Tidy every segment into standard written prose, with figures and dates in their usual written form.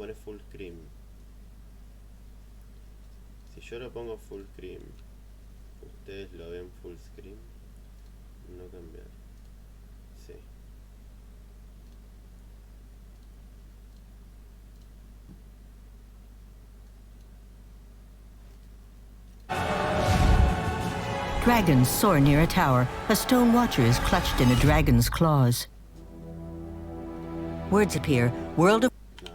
poner full screen. Si yo lo pongo full screen, ustedes lo ven full screen, no cambiar. Sí. Dragons soar near a tower. A stone watcher is clutched in a dragon's claws. Words appear. World of... No,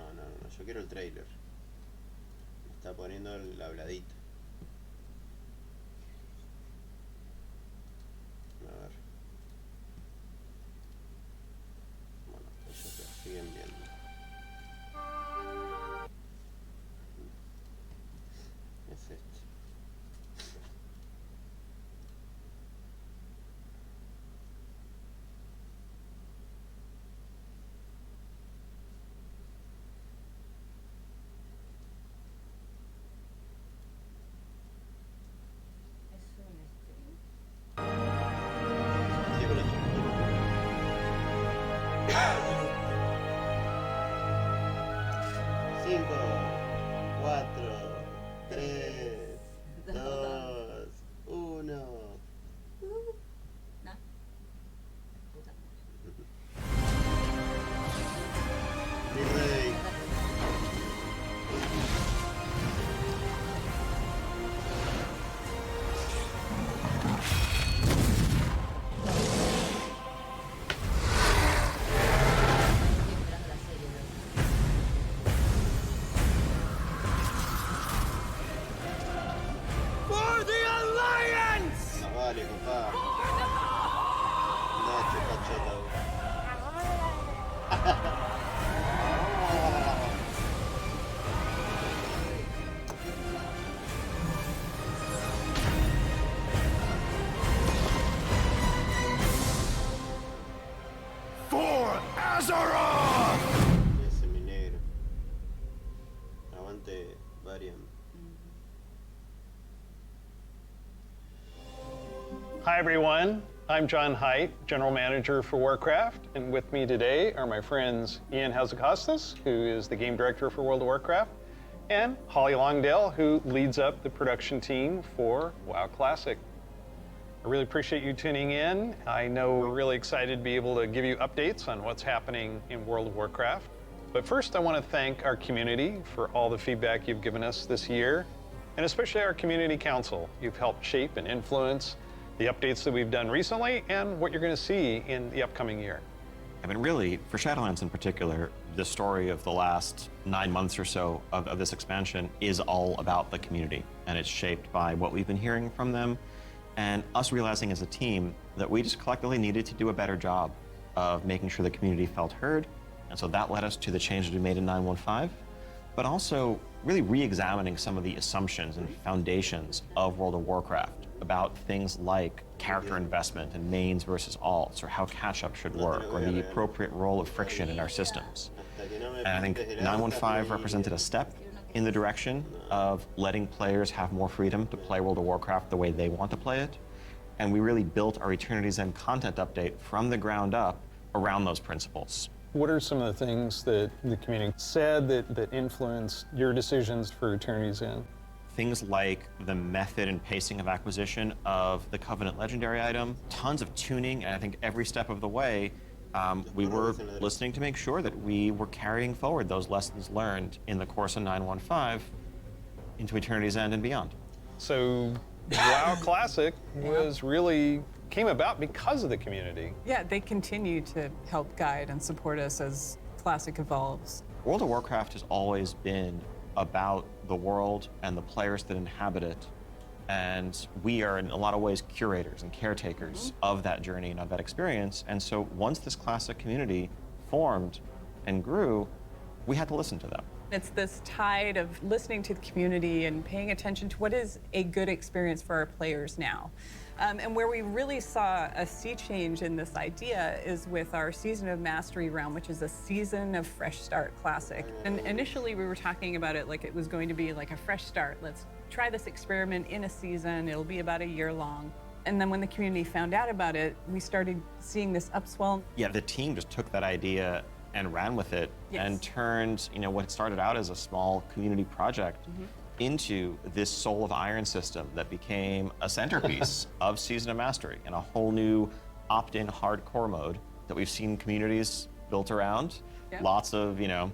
yo quiero el trailer. Me está poniendo el habladito. A ver. Bueno, pues ya se siguen viendo. Es este. Sí, con el chiquitito. 5, 4, 3, 2, 1. No. Puta. Mi rey. Estoy esperando la serie, bro. For the Alliance! Más vale, papá. No, chupa chota, güey. For Azeroth! Ese mi negro. Aguante, Varian. Hi everyone, I'm John Haidt, General Manager for Warcraft, and with me today are my friends Ian Hazacostas, who is the Game Director for World of Warcraft, and Holly Longdale, who leads up the production team for WoW Classic. I really appreciate you tuning in. I know we're really excited to be able to give you updates on what's happening in World of Warcraft. But first, I want to thank our community for all the feedback you've given us this year, and especially our Community Council. You've helped shape and influence the updates that we've done recently and what you're going to see in the upcoming year. I mean, really, for Shadowlands in particular, the story of the last 9 months or so of this expansion is all about the community, and it's shaped by what we've been hearing from them, and us realizing as a team that we just collectively needed to do a better job of making sure the community felt heard, and so that led us to the changes we made in 9.1.5, but also really re-examining some of the assumptions and foundations of World of Warcraft about things like character investment and mains versus alts, or how catch-up should work, or the appropriate role of friction in our systems. And I think 9.1.5 represented a step in the direction of letting players have more freedom to play World of Warcraft the way they want to play it. And we really built our Eternity's End content update from the ground up around those principles. What are some of the things that the community said that influenced your decisions for Eternity's End? Things like the method and pacing of acquisition of the Covenant Legendary item, tons of tuning, and I think every step of the way, we were listening to make sure that we were carrying forward those lessons learned in the course of 9.1.5 into Eternity's End and beyond. So WoW Classic came about because of the community. Yeah, they continue to help guide and support us as Classic evolves. World of Warcraft has always been about the world and the players that inhabit it. And we are, in a lot of ways, curators and caretakers of that journey and of that experience. And so once this Classic community formed and grew, we had to listen to them. It's this tide of listening to the community and paying attention to what is a good experience for our players now. And where we really saw a sea change in this idea is with our Season of Mastery realm, which is a Season of Fresh Start Classic. And initially we were talking about it like it was going to be like a fresh start. Let's try this experiment in a season. It'll be about a year long. And then when the community found out about it, we started seeing this upswell. Yeah, the team just took that idea and ran with it Yes. and turned, you know, what started out as a small community project into this Soul of Iron system that became a centerpiece of Season of Mastery and a whole new opt-in hardcore mode that we've seen communities built around. Yep. Lots of, you know,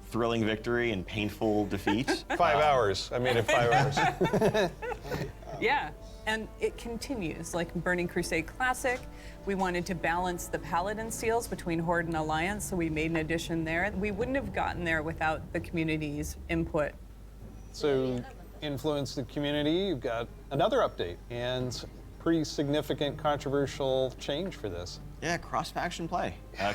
thrilling victory and painful defeat. 5 hours. I made it 5 hours. Yeah, and it continues. Like Burning Crusade Classic, we wanted to balance the Paladin seals between Horde and Alliance, so we made an addition there. We wouldn't have gotten there without the community's input. So, influence the community. You've got another update and pretty significant controversial change for this. Yeah, cross-faction play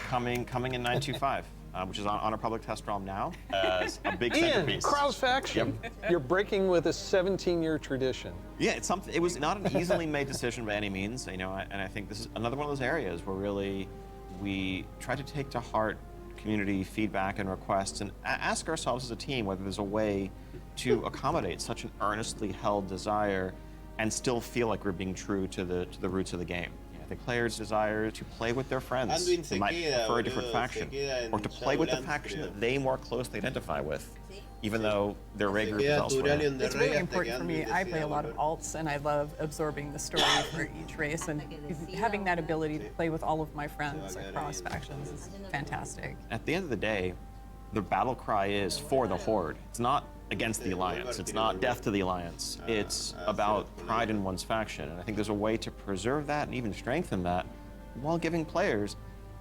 coming in 925, which is on a public test ROM now as a big Ian, centerpiece. cross-faction. You're breaking with a 17-year tradition. Yeah, it's something. It was not an easily made decision by any means, you know. And I think this is another one of those areas where really we try to take to heart community feedback and requests and ask ourselves as a team whether there's a way to accommodate such an earnestly held desire and still feel like we're being true to the roots of the game. The players' desire to play with their friends who might prefer a different faction, or to play with the faction that they more closely identify with, even though their raid group is elsewhere. It's really important for me. I play a lot of alts, and I love absorbing the story for each race, and having that ability to play with all of my friends across factions is fantastic. At the end of the day, the battle cry is for the Horde. It's not against the Alliance. It's not death to the Alliance. It's about pride in one's faction. And I think there's a way to preserve that and even strengthen that while giving players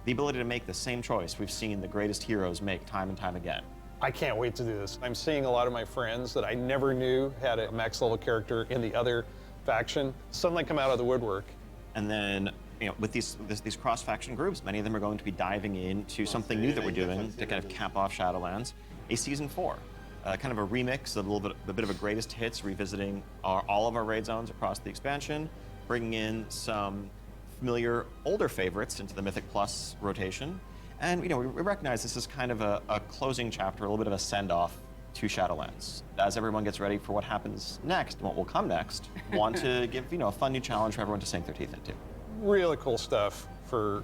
the ability to make the same choice we've seen the greatest heroes make time and time again. I can't wait to do this. I'm seeing a lot of my friends that I never knew had a max level character in the other faction suddenly come out of the woodwork. And then, you know, with these cross-faction groups, many of them are going to be diving into something new that we're doing to kind of cap off Shadowlands, a Season 4. Kind of a remix, a bit of a greatest hits, revisiting all of our raid zones across the expansion, bringing in some familiar older favorites into the Mythic Plus rotation. And you know, we recognize this is kind of a closing chapter, a little bit of a send-off to Shadowlands. As everyone gets ready for what happens next and what will come next, want to give, you know, a fun new challenge for everyone to sink their teeth into. Really cool stuff for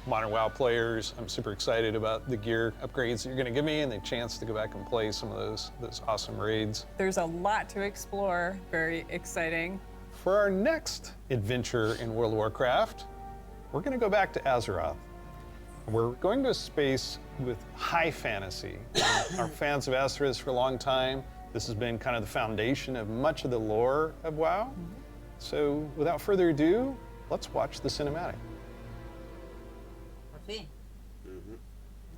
modern WoW players. I'm super excited about the gear upgrades that you're going to give me and the chance to go back and play some of those awesome raids. There's a lot to explore. Very exciting. For our next adventure in World of Warcraft, we're going to go back to Azeroth. We're going to a space with high fantasy. Our fans of Azeroth for a long time. This has been kind of the foundation of much of the lore of WoW. So without further ado, let's watch the cinematic. Por fin.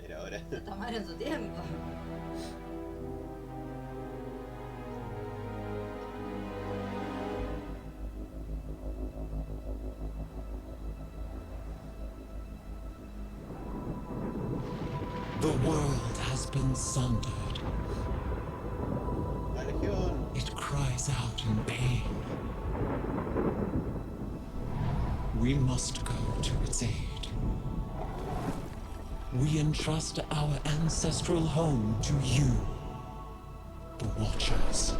Era hora. Se tomaron su tiempo. The world has been sundered. La Legión. It cries out in pain. We must go to its aid. We entrust our ancestral home to you, the Watchers.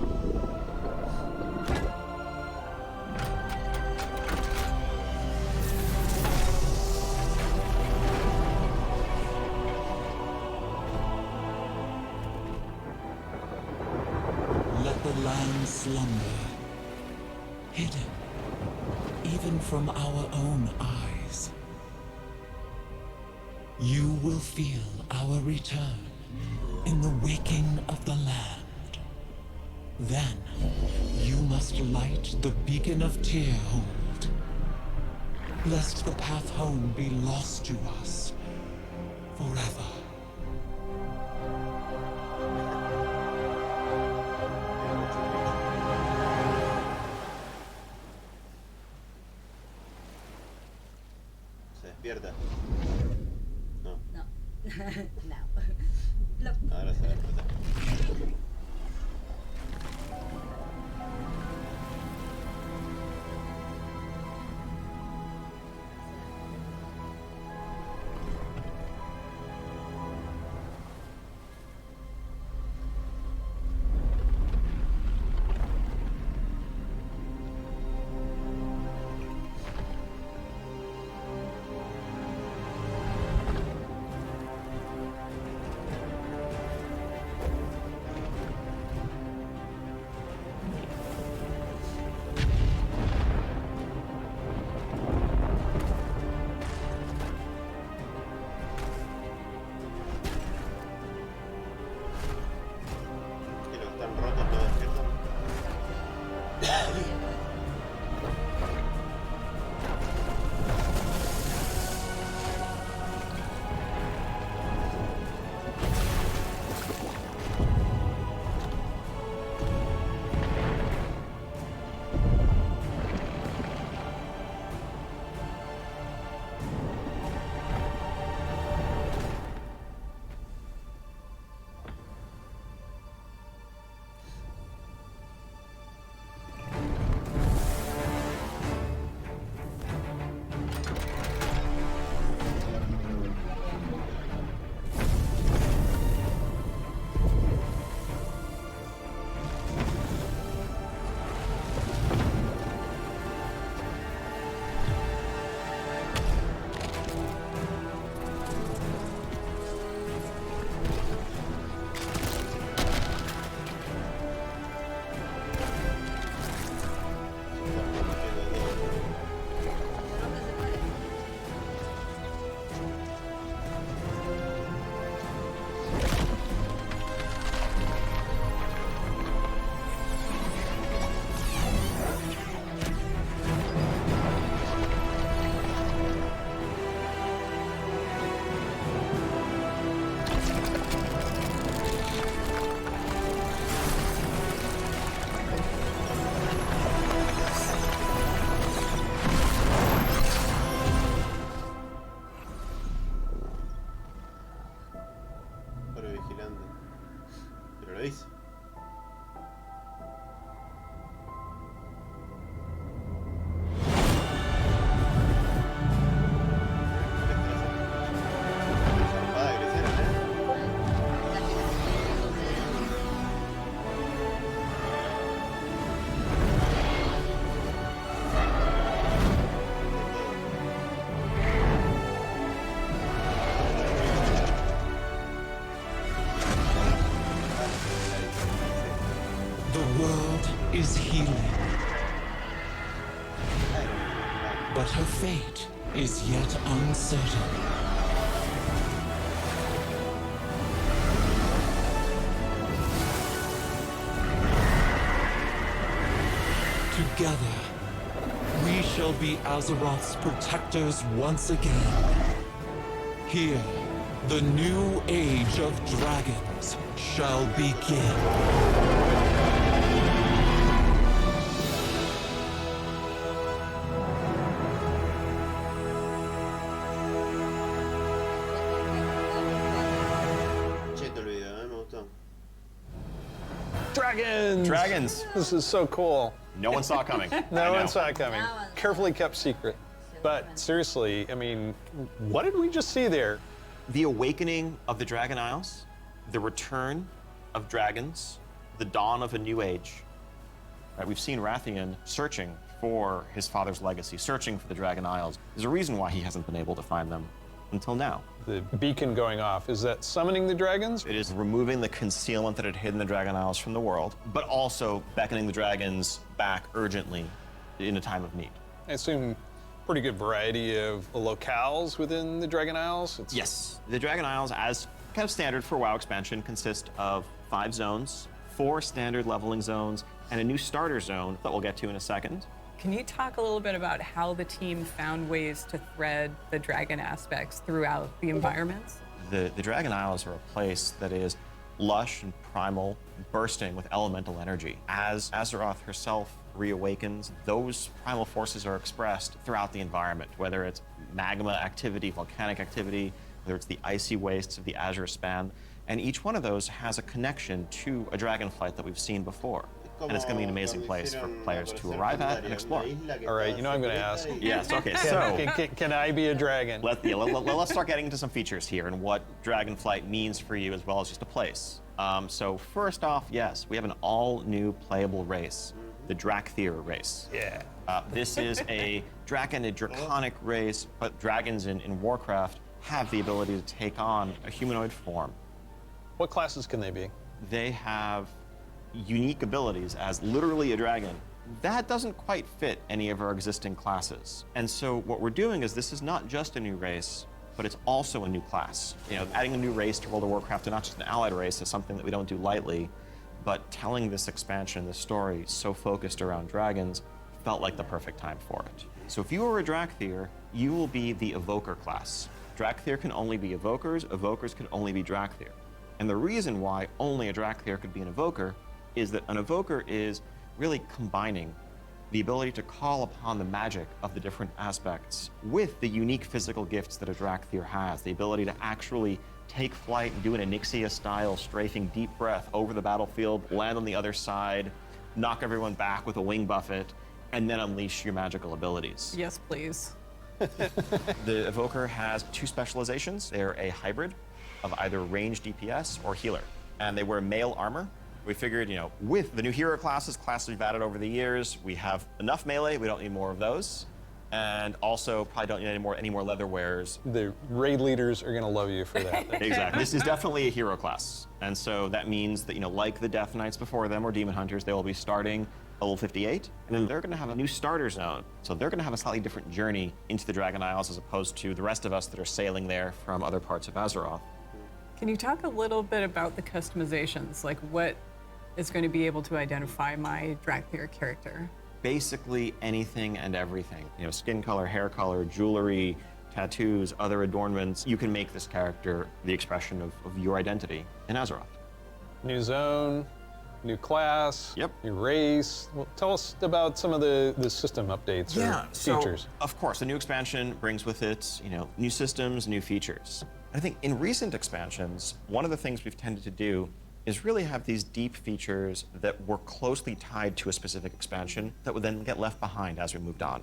Let the land slumber, hidden even from our own eyes. You will feel our return in the waking of the land. Then, you must light the beacon of Tearhold, lest the path home be lost to us forever. Se despierta. No, No. No. Plop. ahora se despierta. is healing. But her fate is yet uncertain. Together, we shall be Azeroth's protectors once again. Here, the new age of dragons shall begin. Cheto el video, me gustó. Dragons! Dragons. This is so cool. No one saw it coming. I No know. one saw it coming. No one. Carefully kept secret. But seriously, I mean, what did we just see there? The awakening of the Dragon Isles, the return of dragons, the dawn of a new age. Right, we've seen Reaccion searching for his father's legacy, searching for the Dragon Isles. There's a reason why he hasn't been able to find them until now. The beacon going off, is that summoning the dragons? It is removing the concealment that had hidden the Dragon Isles from the world, but also beckoning the dragons back urgently in a time of need. I assume pretty good variety of locales within the Dragon Isles. Yes. The Dragon Isles, as kind of standard for WoW expansion, consist of 5 zones, 4 standard leveling zones, and a new starter zone that we'll get to in a second. Can you talk a little bit about how the team found ways to thread the dragon aspects throughout the environments? The Dragon Isles are a place that is lush and primal, bursting with elemental energy. As Azeroth herself reawakens, those primal forces are expressed throughout the environment, whether it's magma activity, volcanic activity, whether it's the icy wastes of the Azure Span, and each one of those has a connection to a dragonflight that we've seen before. And it's going to be an amazing place for players to arrive at and explore. All right, you know I'm going to ask. Yes, okay, so Can I be a dragon? let's start getting into some features here and what Dragonflight means for you as well as just a place. So first off, yes, we have an all-new playable race, the Drakthir race. Yeah. This is a draconic race, but dragons in Warcraft have the ability to take on a humanoid form. What classes can they be? They have unique abilities as literally a dragon. That doesn't quite fit any of our existing classes. And so what we're doing is this is not just a new race, but it's also a new class. You know, adding a new race to World of Warcraft, and not just an allied race, is something that we don't do lightly. But telling this expansion, this story, so focused around dragons, felt like the perfect time for it. So if you are a Drakthir, you will be the Evoker class. Drakthir can only be Evokers, Evokers can only be Drakthir. And the reason why only a Drakthir could be an Evoker is that an Evoker is really combining the ability to call upon the magic of the different aspects with the unique physical gifts that a Drakthir has, the ability to actually take flight and do an Onyxia-style strafing deep breath over the battlefield, land on the other side, knock everyone back with a wing buffet, and then unleash your magical abilities. Yes, please. The Evoker has 2 specializations. They're a hybrid of either ranged DPS or healer, and they wear male armor. We figured, you know, with the new hero classes we've added over the years, we have enough melee, we don't need more of those. And also probably don't need any more leather wearers. The raid leaders are going to love you for that. Exactly. This is definitely a hero class. And so that means that, you know, like the Death Knights before them or Demon Hunters, they will be starting level 58, and then they're going to have a new starter zone. So they're going to have a slightly different journey into the Dragon Isles as opposed to the rest of us that are sailing there from other parts of Azeroth. Can you talk a little bit about the customizations? Like what is going to be able to identify my Drakthir character? Basically anything and everything. You know, skin color, hair color, jewelry, tattoos, other adornments. You can make this character the expression of your identity in Azeroth. New zone, new class, Yep. new race. Well, tell us about some of the system updates or features. So, of course, the new expansion brings with it, you know, new systems, new features. I think in recent expansions, one of the things we've tended to do is really have these deep features that were closely tied to a specific expansion that would then get left behind as we moved on.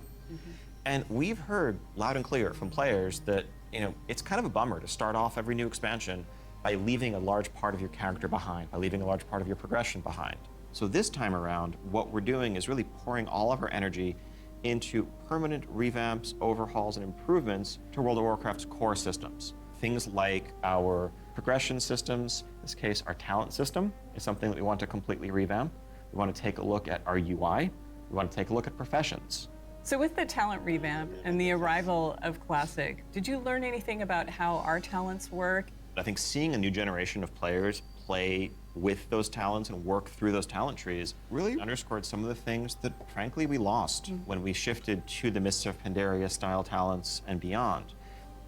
And we've heard loud and clear from players that, you know, it's kind of a bummer to start off every new expansion by leaving a large part of your character behind, by leaving a large part of your progression behind. So this time around, what we're doing is really pouring all of our energy into permanent revamps, overhauls, and improvements to World of Warcraft's core systems. Things like our progression systems, in this case, our talent system is something that we want to completely revamp. We want to take a look at our UI. We want to take a look at professions. So with the talent revamp and the arrival of Classic, did you learn anything about how our talents work? I think seeing a new generation of players play with those talents and work through those talent trees really underscored some of the things that, frankly, we lost when we shifted to the Mists of Pandaria style talents and beyond.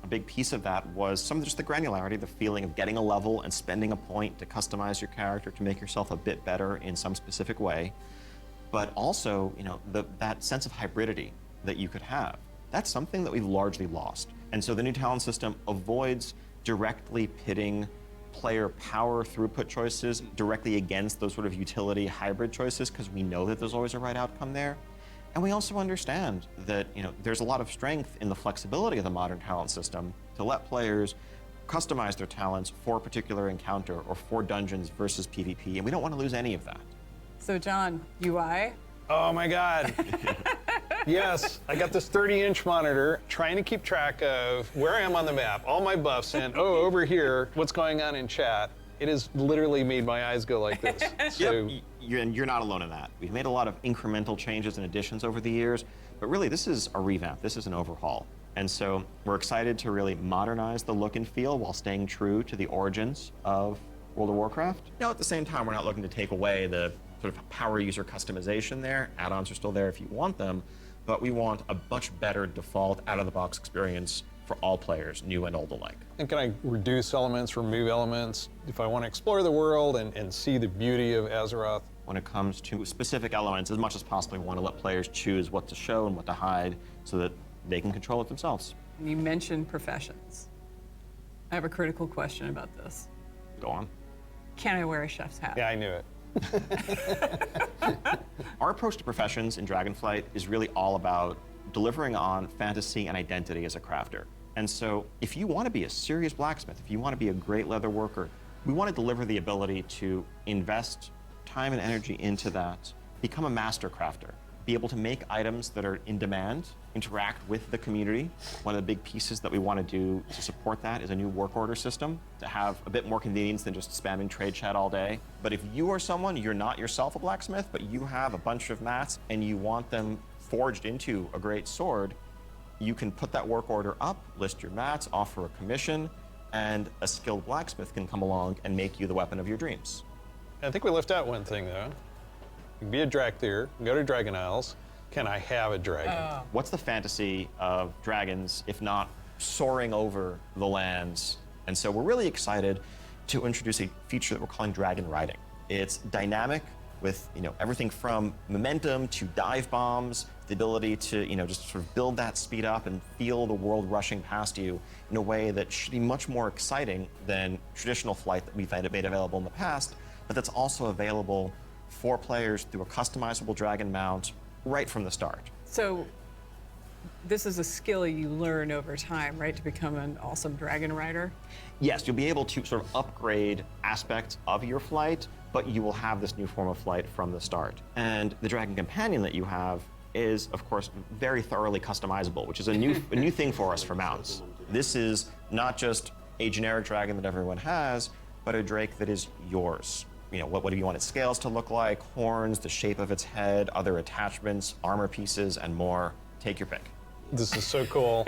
A big piece of that was some of just the granularity, the feeling of getting a level and spending a point to customize your character to make yourself a bit better in some specific way. But also, that sense of hybridity that you could have. That's something that we've largely lost. And so the new talent system avoids directly pitting player power throughput choices directly against those sort of utility hybrid choices, because we know that there's always a right outcome there. And we also understand that there's a lot of strength in the flexibility of the modern talent system to let players customize their talents for a particular encounter or for dungeons versus PvP, and we don't want to lose any of that. So John, UI? Oh my God. Yes, I got this 30-inch monitor trying to keep track of where I am on the map, all my buffs, and over here, what's going on in chat. It has literally made my eyes go like this. So, You're not alone in that. We've made a lot of incremental changes and additions over the years, but really this is a revamp, this is an overhaul. And so we're excited to really modernize the look and feel while staying true to the origins of World of Warcraft. Now at the same time, we're not looking to take away the sort of power user customization there. Add-ons are still there if you want them, but we want a much better default out-of-the-box experience for all players, new and old alike. and can I reduce elements, remove elements, if I want to explore the world and see the beauty of Azeroth? When it comes to specific elements, as much as possible, we want to let players choose what to show and what to hide so that they can control it themselves. You mentioned professions. I have a critical question about this. Go on. Can I wear a chef's hat? Yeah, I knew it. Our approach to professions in Dragonflight is really all about delivering on fantasy and identity as a crafter. And so if you want to be a serious blacksmith, if you want to be a great leather worker, we want to deliver the ability to invest time and energy into that, become a master crafter, be able to make items that are in demand, interact with the community. One of the big pieces that we want to do to support that is a new work order system to have a bit more convenience than just spamming trade chat all day. But if you are someone, you're not yourself a blacksmith, but you have a bunch of mats and you want them forged into a great sword, you can put that work order up, list your mats, offer a commission, and a skilled blacksmith can come along and make you the weapon of your dreams. I think we left out one thing, though. You can be a Drakthir, go to Dragon Isles. Can I have a dragon? What's the fantasy of dragons, if not soaring over the lands? And so we're really excited to introduce a feature that we're calling dragon riding. It's dynamic with everything from momentum to dive bombs, the ability to just sort of build that speed up and feel the world rushing past you in a way that should be much more exciting than traditional flight that we've made available in the past, but that's also available for players through a customizable dragon mount right from the start. So this is a skill you learn over time, right, to become an awesome dragon rider? Yes, you'll be able to sort of upgrade aspects of your flight, but you will have this new form of flight from the start. And the dragon companion that you have is, of course, very thoroughly customizable, which is a new thing for us for mounts. This is not just a generic dragon that everyone has, but a drake that is yours. What do you want its scales to look like, horns, the shape of its head, other attachments, armor pieces, and more. Take your pick. This is so cool.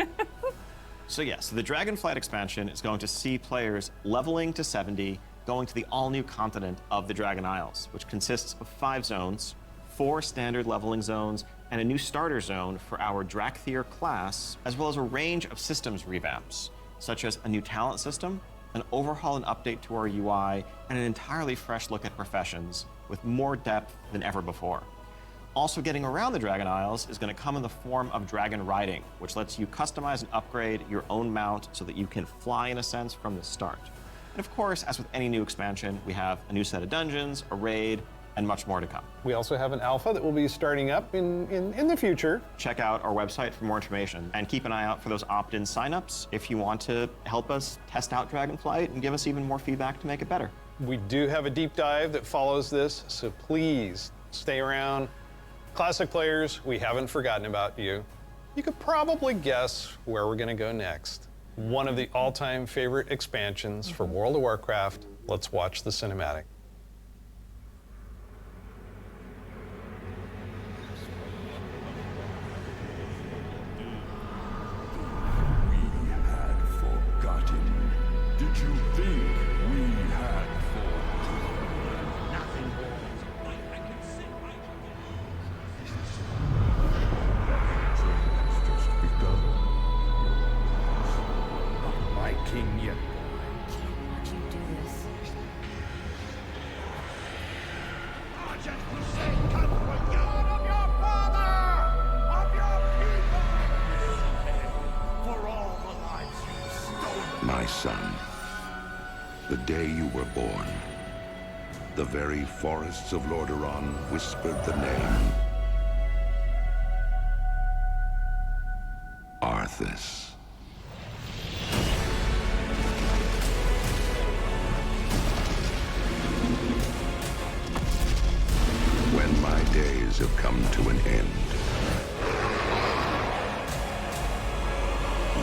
So yes, the Dragonflight expansion is going to see players leveling to 70, going to the all-new continent of the Dragon Isles, which consists of 5 zones, 4 standard leveling zones, and a new starter zone for our Drakthir class, as well as a range of systems revamps, such as a new talent system, an overhaul and update to our UI, and an entirely fresh look at professions with more depth than ever before. Also getting around the Dragon Isles is going to come in the form of dragon riding, which lets you customize and upgrade your own mount so that you can fly in a sense from the start. And of course, as with any new expansion, we have a new set of dungeons, a raid, and much more to come. We also have an alpha that will be starting up in the future. Check out our website for more information and keep an eye out for those opt-in signups if you want to help us test out Dragonflight and give us even more feedback to make it better. We do have a deep dive that follows this, so please stay around. Classic players, we haven't forgotten about you. You could probably guess where we're gonna go next. One of the all-time favorite expansions for World of Warcraft. Let's watch the cinematic. king yet. Watch you do this. Argent Crusade come for God of your father! Of your people! For all the lives you've stolen! My son, the day you were born, the very forests of Lordaeron whispered the name Arthas. When my days have come to an end,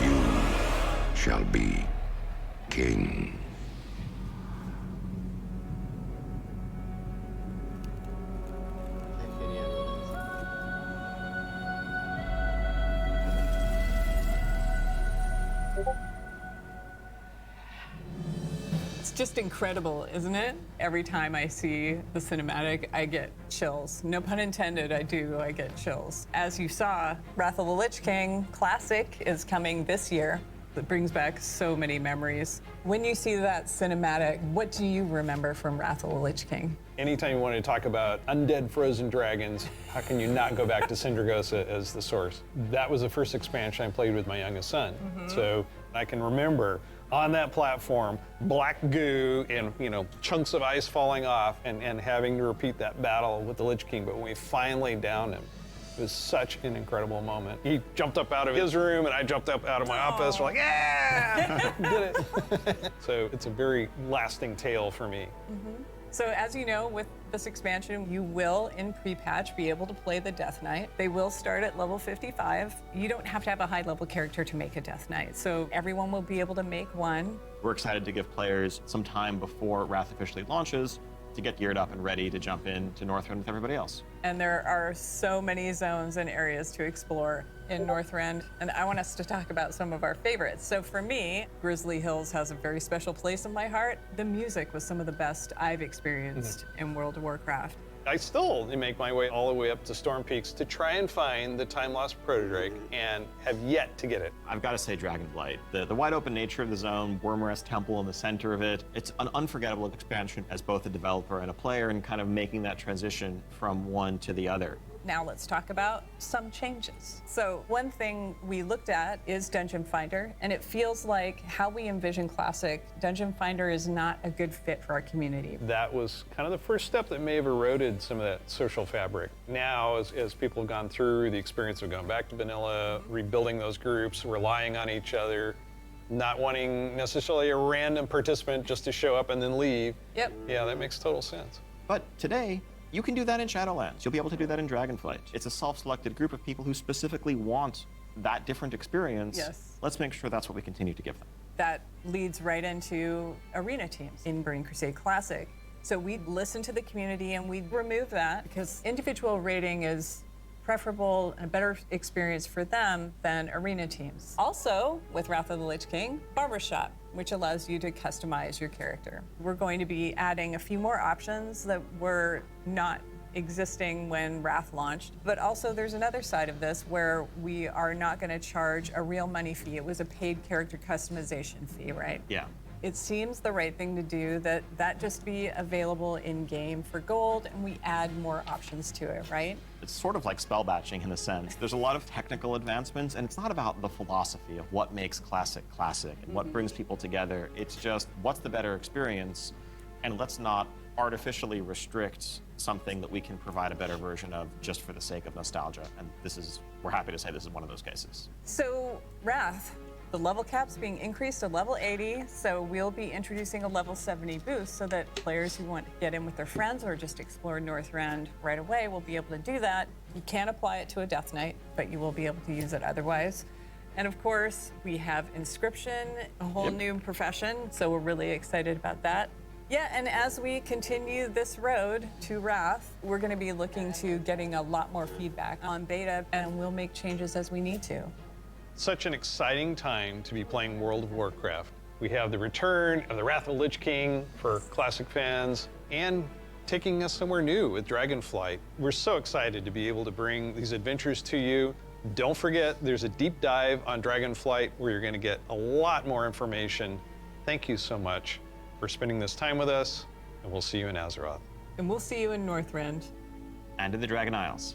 you shall be king. Qué genial. It's just incredible, isn't it? Every time I see the cinematic, I get chills. No pun intended, I get chills. As you saw, Wrath of the Lich King Classic is coming this year. It brings back so many memories. When you see that cinematic, what do you remember from Wrath of the Lich King? Anytime you want to talk about undead frozen dragons, how can you not go back to Sindragosa as the source? That was the first expansion I played with my youngest son. So I can remember on that platform, black goo and chunks of ice falling off and having to repeat that battle with the Lich King. But when we finally downed him, it was such an incredible moment. He jumped up out of his room and I jumped up out of my office. We're like, yeah, did it. So it's a very lasting tale for me. So as you know, with this expansion, you will, in pre-patch, be able to play the Death Knight. They will start at level 55. You don't have to have a high-level character to make a Death Knight, so everyone will be able to make one. We're excited to give players some time before Wrath officially launches to get geared up and ready to jump into Northrend with everybody else. And there are so many zones and areas to explore in Northrend, and I want us to talk about some of our favorites. So for me, Grizzly Hills has a very special place in my heart. The music was some of the best I've experienced in World of Warcraft. I still make my way all the way up to Storm Peaks to try and find the time-lost Protodrake and have yet to get it. I've got to say Dragonflight. The wide open nature of the zone, Wormrest Temple in the center of it, it's an unforgettable expansion as both a developer and a player and kind of making that transition from one to the other. Now let's talk about some changes. So one thing we looked at is Dungeon Finder, and it feels like how we envision Classic, Dungeon Finder is not a good fit for our community. That was kind of the first step that may have eroded some of that social fabric. Now, as people have gone through the experience of going back to vanilla, rebuilding those groups, relying on each other, not wanting necessarily a random participant just to show up and then leave. Yep. Yeah, that makes total sense. But today, you can do that in Shadowlands. You'll be able to do that in Dragonflight. It's a self-selected group of people who specifically want that different experience. Yes. Let's make sure that's what we continue to give them. That leads right into arena teams in Burning Crusade Classic. So we listened to the community and we removed that because individual rating is preferable and a better experience for them than arena teams. Also, with Wrath of the Lich King, Barbershop, which allows you to customize your character. We're going to be adding a few more options that were not existing when Wrath launched, but also there's another side of this where we are not going to charge a real money fee. It was a paid character customization fee, right? Yeah. It seems the right thing to do that just be available in-game for gold and we add more options to it, right? It's sort of like spell batching in a sense. There's a lot of technical advancements, and it's not about the philosophy of what makes Classic classic and what brings people together. It's just what's the better experience, and let's not artificially restrict something that we can provide a better version of just for the sake of nostalgia. And we're happy to say this is one of those cases. So, Wrath, the level cap's being increased to level 80, so we'll be introducing a level 70 boost so that players who want to get in with their friends or just explore Northrend right away will be able to do that. You can't apply it to a Death Knight, but you will be able to use it otherwise. And of course, we have Inscription, a whole new profession, so we're really excited about that. Yeah, and as we continue this road to Wrath, we're going to be looking to getting a lot more feedback on beta, and we'll make changes as we need to. Such an exciting time to be playing World of Warcraft. We have the return of the Wrath of the Lich King for Classic fans and taking us somewhere new with Dragonflight. We're so excited to be able to bring these adventures to you. Don't forget, there's a deep dive on Dragonflight where you're going to get a lot more information. Thank you so much for spending this time with us, and we'll see you in Azeroth. And we'll see you in Northrend. And in the Dragon Isles.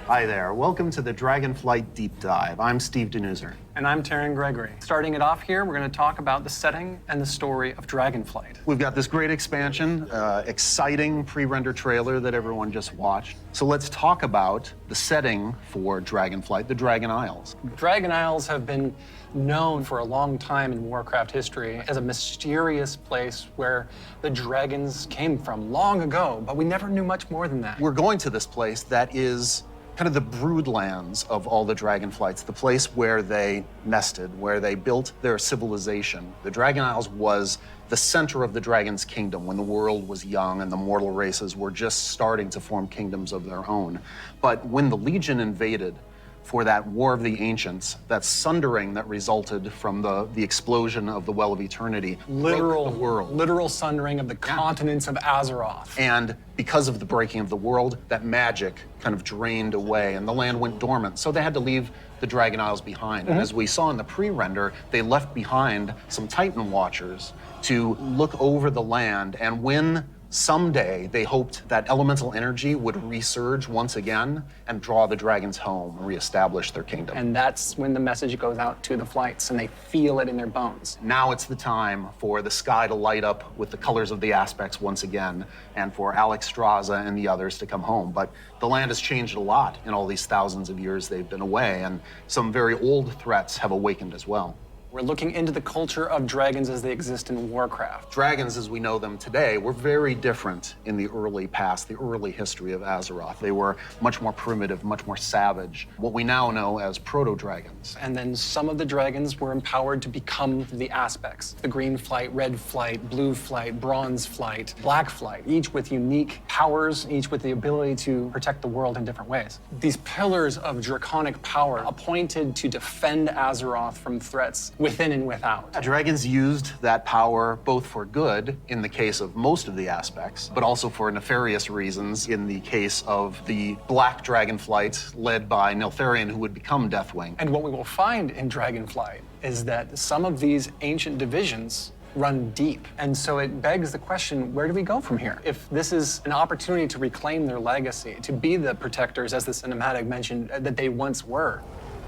Hi there. Welcome to the Dragonflight Deep Dive. I'm Steve Denuser. And I'm Taryn Gregory. Starting it off here, we're going to talk about the setting and the story of Dragonflight. We've got this great expansion, exciting pre-render trailer that everyone just watched. So let's talk about the setting for Dragonflight, the Dragon Isles. Dragon Isles have been known for a long time in Warcraft history as a mysterious place where the dragons came from long ago, but we never knew much more than that. We're going to this place that is kind of the broodlands of all the Dragonflights, the place where they nested, where they built their civilization. The Dragon Isles was the center of the Dragon's kingdom when the world was young and the mortal races were just starting to form kingdoms of their own. But when the Legion invaded for that War of the Ancients, that sundering that resulted from the explosion of the Well of Eternity, broke the world. Literal sundering of the continents of Azeroth. And because of the breaking of the world, that magic kind of drained away and the land went dormant. So they had to leave the Dragon Isles behind. And as we saw in the pre-render, they left behind some Titan Watchers to look over the land. And when someday they hoped that elemental energy would resurge once again and draw the dragons home and reestablish their kingdom. And that's when the message goes out to the flights and they feel it in their bones. Now it's the time for the sky to light up with the colors of the aspects once again, and for Alex Straza and the others to come home. But the land has changed a lot in all these thousands of years they've been away, and some very old threats have awakened as well. We're looking into the culture of dragons as they exist in Warcraft. Dragons as we know them today were very different in the early past, the early history of Azeroth. They were much more primitive, much more savage, what we now know as proto-dragons. And then some of the dragons were empowered to become the aspects. The green flight, red flight, blue flight, bronze flight, black flight, each with unique powers, each with the ability to protect the world in different ways. These pillars of draconic power appointed to defend Azeroth from threats within and without. Dragons used that power both for good, in the case of most of the aspects, but also for nefarious reasons in the case of the Black Dragonflight led by Neltharion, who would become Deathwing. And what we will find in Dragonflight is that some of these ancient divisions run deep. And so it begs the question, where do we go from here? If this is an opportunity to reclaim their legacy, to be the protectors, as the cinematic mentioned, that they once were.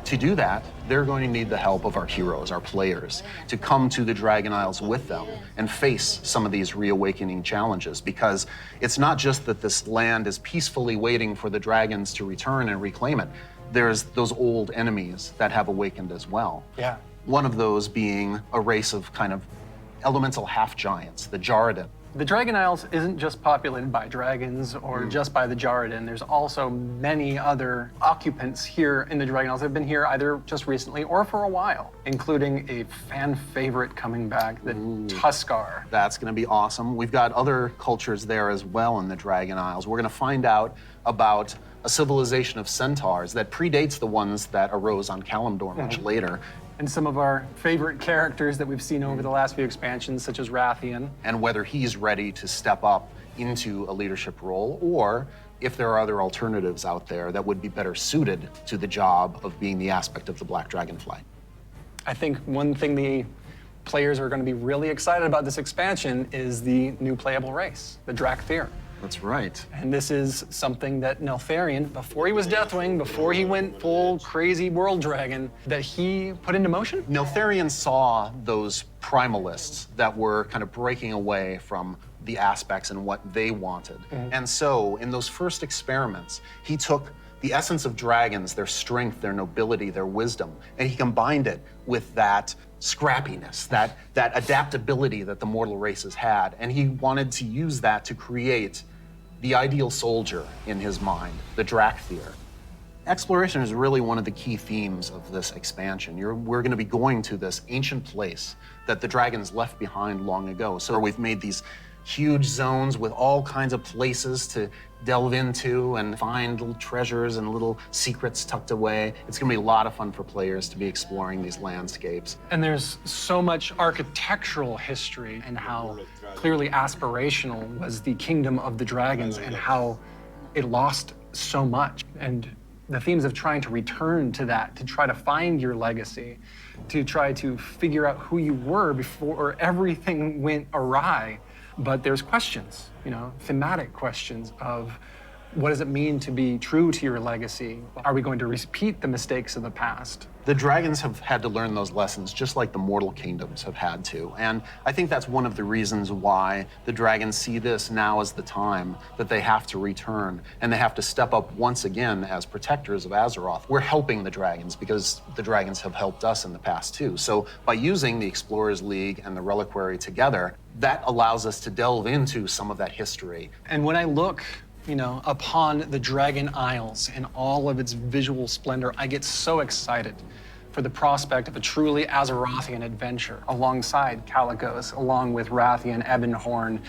To do that, they're going to need the help of our heroes, our players, to come to the Dragon Isles with them and face some of these reawakening challenges, because it's not just that this land is peacefully waiting for the dragons to return and reclaim it. There's those old enemies that have awakened as well. Yeah. One of those being a race of kind of elemental half-giants, the Jarradin. The Dragon Isles isn't just populated by dragons or just by the Jarradin. There's also many other occupants here in the Dragon Isles that have been here either just recently or for a while, including a fan favorite coming back, the Tuskar. That's going to be awesome. We've got other cultures there as well in the Dragon Isles. We're going to find out about a civilization of centaurs that predates the ones that arose on Kalimdor much later. And some of our favorite characters that we've seen over the last few expansions, such as Reaccion. And whether he's ready to step up into a leadership role, or if there are other alternatives out there that would be better suited to the job of being the aspect of the Black Dragonflight. I think one thing the players are going to be really excited about this expansion is the new playable race, the Drakthir. That's right. And this is something that Neltharion, before he was Deathwing, before he went full crazy world dragon, that he put into motion? Neltharion saw those primalists that were kind of breaking away from the aspects and what they wanted. And so in those first experiments, he took the essence of dragons, their strength, their nobility, their wisdom, and he combined it with that scrappiness, that adaptability that the mortal races had. And he wanted to use that to create the ideal soldier in his mind, the Drakthir. Exploration is really one of the key themes of this expansion. We're going to be going to this ancient place that the dragons left behind long ago. So we've made these huge zones with all kinds of places to delve into and find little treasures and little secrets tucked away. It's gonna be a lot of fun for players to be exploring these landscapes. And there's so much architectural history and how clearly aspirational was the Kingdom of the Dragons and how it lost so much. And the themes of trying to return to that, to try to find your legacy, to try to figure out who you were before everything went awry. But there's questions, you know, thematic questions of what does it mean to be true to your legacy? Are we going to repeat the mistakes of the past? The dragons have had to learn those lessons just like the mortal kingdoms have had to. And I think that's one of the reasons why the dragons see this now as the time that they have to return and they have to step up once again as protectors of Azeroth. We're helping the dragons because the dragons have helped us in the past too. So by using the Explorers League and the Reliquary together, that allows us to delve into some of that history. And when I look, you know, upon the Dragon Isles and all of its visual splendor, I get so excited for the prospect of a truly Azerothian adventure alongside Calicos, along with Rathian, Ebonhorn,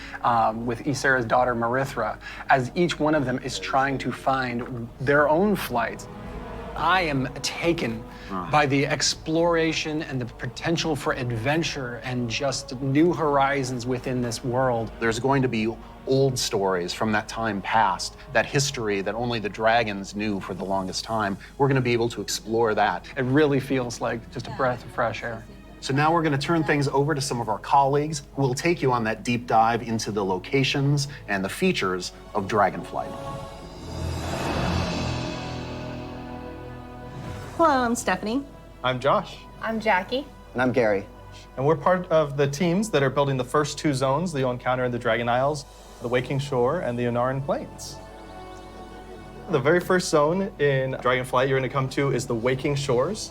with Ysera's daughter Marithra, as each one of them is trying to find their own flight. I am taken by the exploration and the potential for adventure and just new horizons within this world. There's going to be old stories from that time past, that history that only the dragons knew for the longest time. We're going to be able to explore that. It really feels like just a breath of fresh air. So now we're going to turn things over to some of our colleagues who will take you on that deep dive into the locations and the features of Dragonflight. Hello, I'm Stephanie. I'm Josh. I'm Jackie. And I'm Gary. And we're part of the teams that are building the first two zones that you'll encounter in the Dragon Isles, the Waking Shore and the Onaran Plains. The very first zone in Dragonflight you're going to come to is the Waking Shores.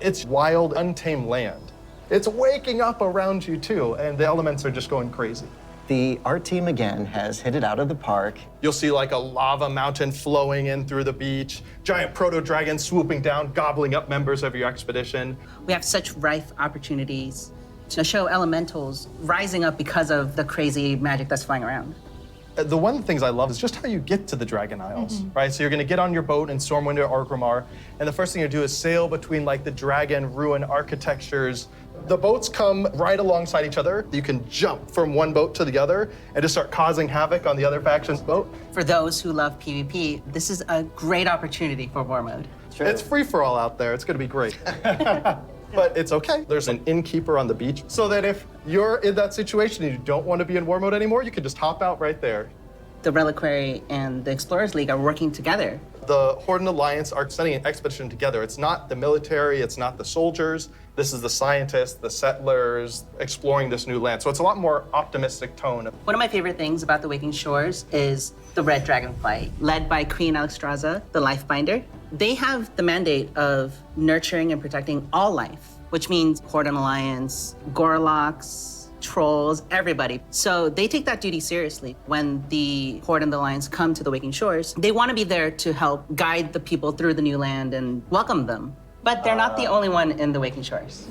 It's wild, untamed land. It's waking up around you too, and the elements are just going crazy. The art team again has hit it out of the park. You'll see like a lava mountain flowing in through the beach, giant proto-dragons swooping down, gobbling up members of your expedition. We have such rife opportunities to show elementals rising up because of the crazy magic that's flying around. The one of the things I love is just how you get to the Dragon Isles, right? So you're gonna get on your boat in Stormwind or Orgrimmar, and the first thing you do is sail between like the dragon ruin architectures. The boats come right alongside each other. You can jump from one boat to the other and just start causing havoc on the other faction's boat. For those who love PvP, this is a great opportunity for war mode. It's free for all out there. It's gonna be great. But it's okay. There's an innkeeper on the beach so that if you're in that situation and you don't want to be in war mode anymore, you can just hop out right there. The Reliquary and the Explorers League are working together. The Horde and Alliance are sending an expedition together. It's not the military, it's not the soldiers. This is the scientists, the settlers, exploring this new land. So it's a lot more optimistic tone. One of my favorite things about the Waking Shores is the Red Dragonflight, led by Queen Alexstrasza, the Lifebinder. They have the mandate of nurturing and protecting all life, which means Horde and Alliance, Gorloks, trolls, everybody. So they take that duty seriously. When the Horde and the Alliance come to the Waking Shores, they want to be there to help guide the people through the new land and welcome them. But they're not the only one in the Waking Shores.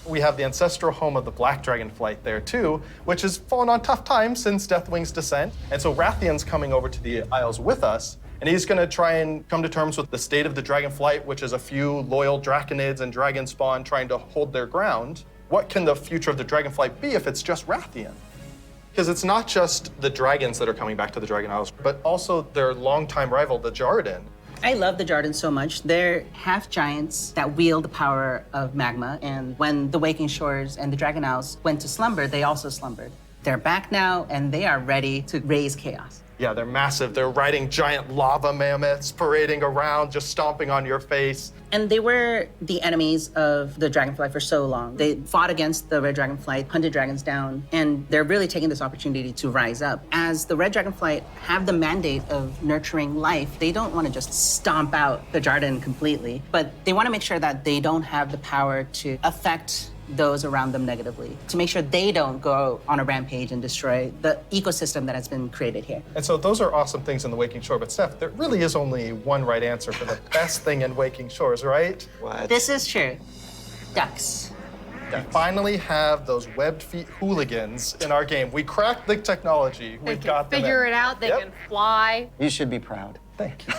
We have the ancestral home of the Black Dragonflight there too, which has fallen on tough times since Deathwing's descent. And so Rathian's coming over to the Isles with us, and he's gonna try and come to terms with the state of the Dragonflight, which is a few loyal Draconids and Dragon Spawn trying to hold their ground. What can the future of the Dragonflight be if it's just Rathian? Because it's not just the dragons that are coming back to the Dragon Isles, but also their longtime rival, the Jarden. I love the Jarden so much. They're half giants that wield the power of magma, and when the Waking Shores and the Dragon Isles went to slumber, they also slumbered. They're back now, and they are ready to raise chaos. Yeah, they're massive. They're riding giant lava mammoths, parading around, just stomping on your face. And they were the enemies of the Dragonflight for so long. They fought against the Red Dragonflight, hunted dragons down, and they're really taking this opportunity to rise up. As the Red Dragonflight have the mandate of nurturing life, they don't want to just stomp out the Jarden completely, but they want to make sure that they don't have the power to affect those around them negatively, to make sure they don't go on a rampage and destroy the ecosystem that has been created here. And so those are awesome things in the Waking Shore, but Steph, there really is only one right answer for the best thing in Waking Shores, right? What? This is true. Ducks. We finally have those webbed feet hooligans in our game. We cracked the technology. They We've can got them figure in. it out. They Yep. can fly. You should be proud. Thank you.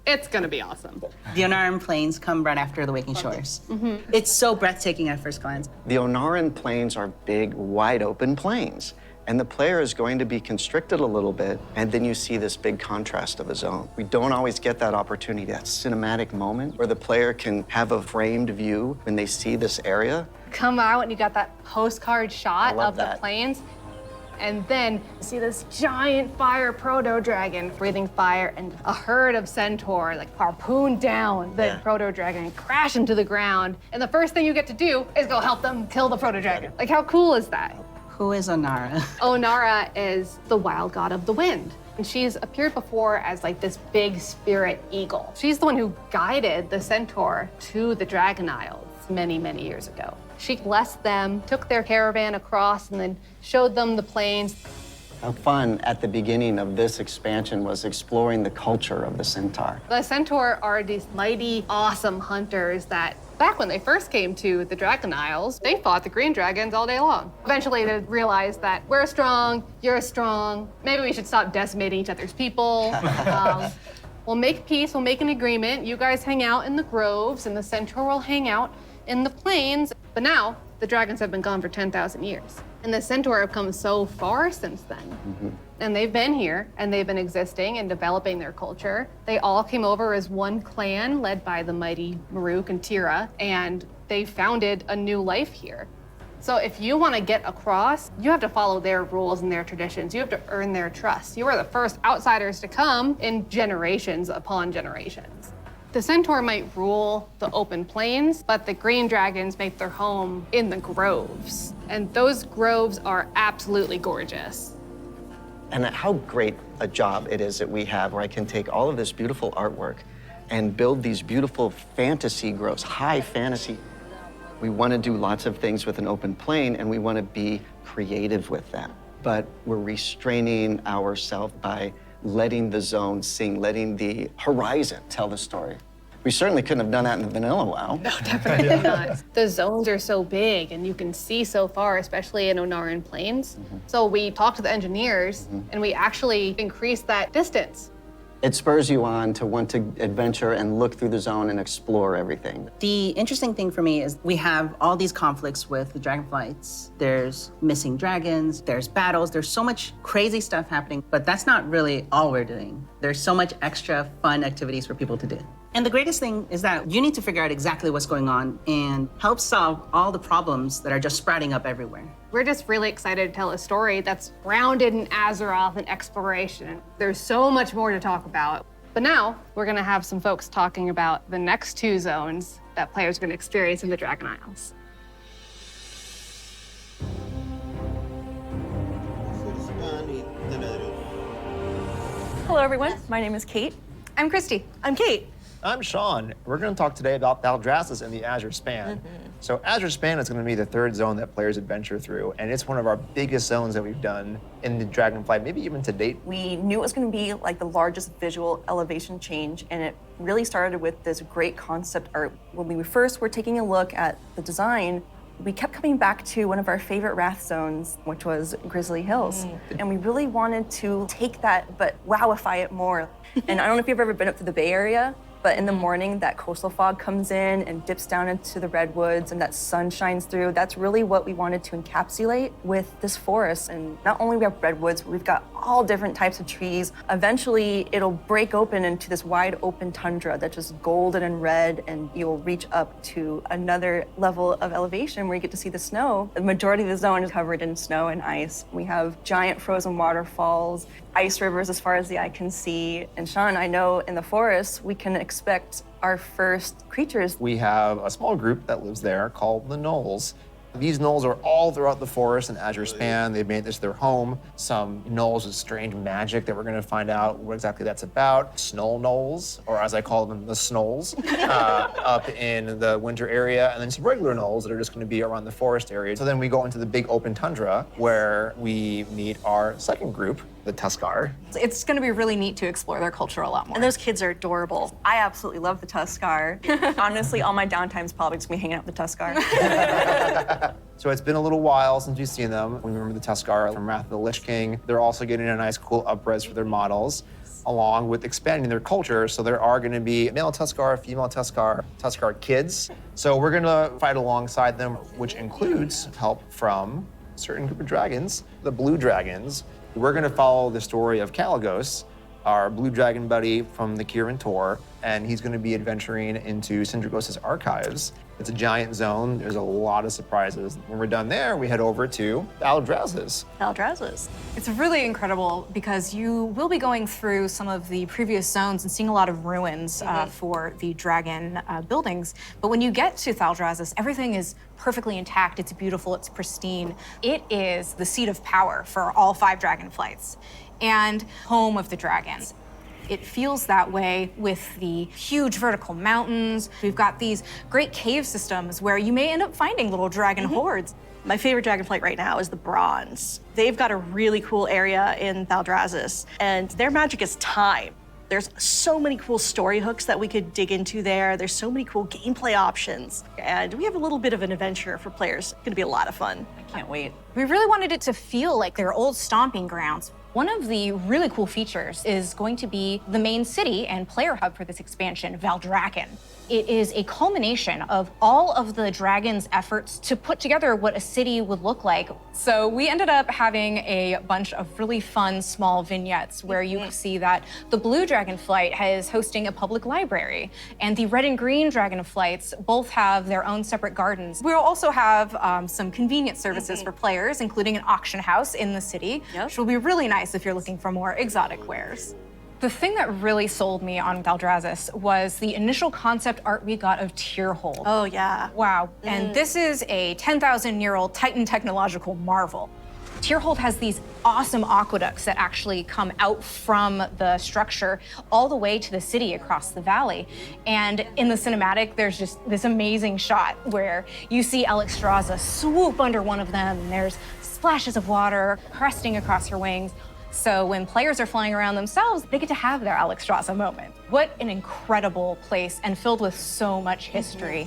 It's gonna be awesome. The Onaran Plains come right after the Waking Shores. It's so breathtaking at first glance. The Onaran plains are big, wide open plains. And the player is going to be constricted a little bit, and then you see this big contrast of a zone. We don't always get that opportunity, that cinematic moment where the player can have a framed view when they see this area. Come out and you got that postcard shot love of that. the plains. And then you see this giant fire proto-dragon breathing fire and a herd of centaur like harpoon down the proto-dragon and crash into the ground. And the first thing you get to do is go help them kill the proto-dragon. Like, how cool is that? Who is Onara? Onara is the wild god of the wind. And she's appeared before as like this big spirit eagle. She's the one who guided the centaur to the Dragon Isles many, many years ago. She blessed them, took their caravan across, and then showed them the plains. How fun at the beginning of this expansion was exploring the culture of the centaur. The centaur are these mighty, awesome hunters that back when they first came to the Dragon Isles, they fought the green dragons all day long. Eventually, they realized that we're strong, you're strong. Maybe we should stop decimating each other's people. We'll make peace, we'll make an agreement. You guys hang out in the groves, and the centaur will hang out in the plains. But now, the dragons have been gone for 10,000 years. And the centaur have come so far since then. And they've been here, and they've been existing and developing their culture. They all came over as one clan led by the mighty Maruk and Tira, and they founded a new life here. So if you want to get across, you have to follow their rules and their traditions. You have to earn their trust. You are the first outsiders to come in generations upon generations. The centaur might rule the open plains, but the green dragons make their home in the groves. And those groves are absolutely gorgeous. And how great a job it is that we have where I can take all of this beautiful artwork and build these beautiful fantasy groves, high fantasy. We want to do lots of things with an open plain, and we want to be creative with them. But we're restraining ourselves by letting the zone sing, letting the horizon tell the story. We certainly couldn't have done that in the vanilla WoW. No, definitely not. The zones are so big, and you can see so far, especially in Onaran Plains. So we talked to the engineers, and we actually increased that distance. It spurs you on to want to adventure and look through the zone and explore everything. The interesting thing for me is we have all these conflicts with the dragonflights. There's missing dragons, there's battles, there's so much crazy stuff happening, but that's not really all we're doing. There's so much extra fun activities for people to do. And the greatest thing is that you need to figure out exactly what's going on and help solve all the problems that are just sprouting up everywhere. We're just really excited to tell a story that's grounded in Azeroth and exploration. There's so much more to talk about. But now, we're gonna have some folks talking about the next two zones that players are gonna experience in the Dragon Isles. Hello, everyone. My name is Kate. I'm Christy. I'm Kate. I'm Sean. We're going to talk today about Valdrassus and the Azure Span. So Azure Span is going to be the third zone that players adventure through, and it's one of our biggest zones that we've done in the Dragonflight, maybe even to date. We knew it was going to be like the largest visual elevation change, and it really started with this great concept art. When we first were taking a look at the design, we kept coming back to one of our favorite Wrath zones, which was Grizzly Hills. And we really wanted to take that, but wowify it more. And I don't know if you've ever been up to the Bay Area, but in the morning, that coastal fog comes in and dips down into the redwoods and that sun shines through. That's really what we wanted to encapsulate with this forest. And not only we have redwoods, but we've got all different types of trees. Eventually, it'll break open into this wide open tundra that's just golden and red, and you'll reach up to another level of elevation where you get to see the snow. The majority of the zone is covered in snow and ice. We have giant frozen waterfalls, ice rivers as far as the eye can see. And Sean, I know in the forest, we can expect our first creatures. We have a small group that lives there called the Gnolls. These gnolls are all throughout the forest and Azure Span. They've made this their home. Some gnolls with strange magic that we're going to find out what exactly that's about. Snow gnolls, or as I call them, the snolls, up in the winter area. And then some regular gnolls that are just going to be around the forest area. So then we go into the big open tundra where we meet our second group, the Tuskar. It's going to be really neat to explore their culture a lot more. And those kids are adorable. I absolutely love the Tuskar. Honestly, all my downtime's probably just me hanging out with the Tuskar. So it's been a little while since we've seen them. We remember the Tuskar from Wrath of the Lich King. They're also getting a nice, cool up-res for their models, along with expanding their culture. So there are going to be male Tuskar, female Tuskar, Tuskar kids. So we're going to fight alongside them, which includes help from a certain group of dragons, the blue dragons. We're going to follow the story of Kalagos, our blue dragon buddy from the Kirin Tor, and he's going to be adventuring into Syndragos' archives. It's a giant zone. There's a lot of surprises. When we're done there, we head over to Aldraz's. Aldraz's. It's really incredible because you will be going through some of the previous zones and seeing a lot of ruins for the dragon buildings. But when you get to Thaldrazis, everything is perfectly intact. It's beautiful. It's pristine. It is the seat of power for all 5 dragonflights and home of the dragons. It feels that way with the huge vertical mountains. We've got these great cave systems where you may end up finding little dragon hordes. My favorite dragonflight right now is the Bronze. They've got a really cool area in Thaldrazis, and their magic is time. There's so many cool story hooks that we could dig into there. There's so many cool gameplay options. And we have a little bit of an adventure for players. It's gonna be a lot of fun. I can't wait. We really wanted it to feel like their old stomping grounds. One of the really cool features is going to be the main city and player hub for this expansion, Valdraken. It is a culmination of all of the dragon's efforts to put together what a city would look like. So we ended up having a bunch of really fun small vignettes where you can see that the blue dragonflight is hosting a public library, and the red and green dragonflights both have their own separate gardens. We'll also have some convenience services for players, including an auction house in the city, which will be really nice if you're looking for more exotic wares. The thing that really sold me on Thaldrazis was the initial concept art we got of Tierhold. Oh, yeah. Wow. And this is a 10,000-year-old Titan technological marvel. Tierhold has these awesome aqueducts that actually come out from the structure all the way to the city across the valley. And in the cinematic, there's just this amazing shot where you see Alexstrasza swoop under one of them, and there's splashes of water cresting across her wings. So when players are flying around themselves, they get to have their Alexstrasza moment. What an incredible place and filled with so much history.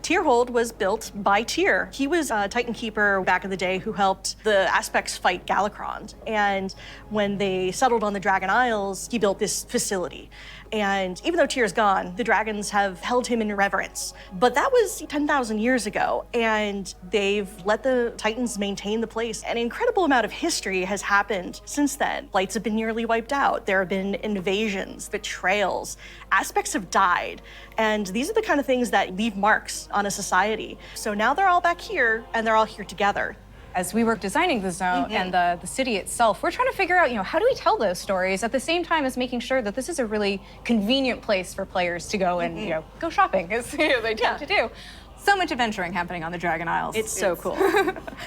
Tierhold was built by Tyr. He was a Titan Keeper back in the day who helped the Aspects fight Galakrond. And when they settled on the Dragon Isles, he built this facility. And even though Tyr's gone, the dragons have held him in reverence. But that was 10,000 years ago, and they've let the Titans maintain the place. An incredible amount of history has happened since then. Flights have been nearly wiped out. There have been invasions, betrayals. Aspects have died. And these are the kind of things that leave marks on a society. So now they're all back here, and they're all here together. As we were designing the zone and the city itself, we're trying to figure out, how do we tell those stories at the same time as making sure that this is a really convenient place for players to go and, go shopping, as they tend to do. So much adventuring happening on the Dragon Isles. It's so cool.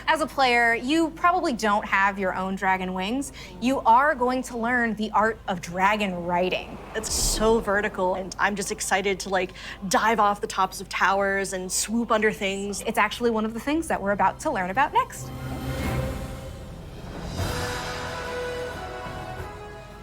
As a player, you probably don't have your own dragon wings. You are going to learn the art of dragon riding. It's so vertical, and I'm just excited to dive off the tops of towers and swoop under things. It's actually one of the things that we're about to learn about next.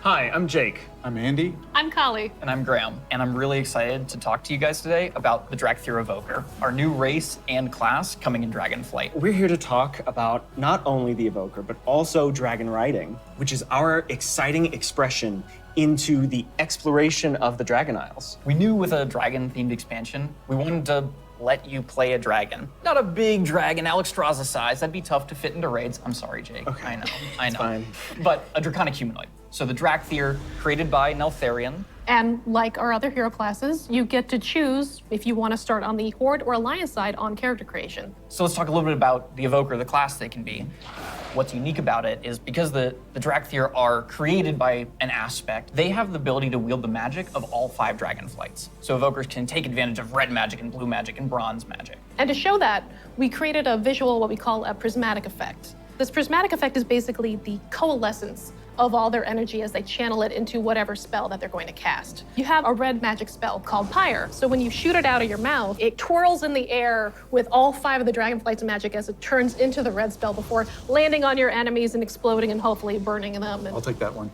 Hi, I'm Jake. I'm Andy. I'm Kali. And I'm Graham. And I'm really excited to talk to you guys today about the Dracthyr Evoker, our new race and class coming in Dragonflight. We're here to talk about not only the Evoker, but also dragon riding, which is our exciting expression into the exploration of the Dragon Isles. We knew with a dragon-themed expansion, we wanted to let you play a dragon. Not a big dragon, Alexstrasza size. That'd be tough to fit into raids. I'm sorry, Jake. Okay. I know. Fine. But a draconic humanoid. So the Dracthyr, created by Neltharion. And like our other hero classes, you get to choose if you want to start on the Horde or Alliance side on character creation. So let's talk a little bit about the Evoker, the class they can be. What's unique about it is because the Dracthyr are created by an aspect, they have the ability to wield the magic of all 5 dragonflights. So Evokers can take advantage of red magic and blue magic and bronze magic. And to show that, we created a visual, what we call a prismatic effect. This prismatic effect is basically the coalescence of all their energy as they channel it into whatever spell that they're going to cast. You have a red magic spell called Pyre. So when you shoot it out of your mouth, it twirls in the air with all 5 of the Dragonflight's magic as it turns into the red spell before landing on your enemies and exploding and hopefully burning them. I'll take that one.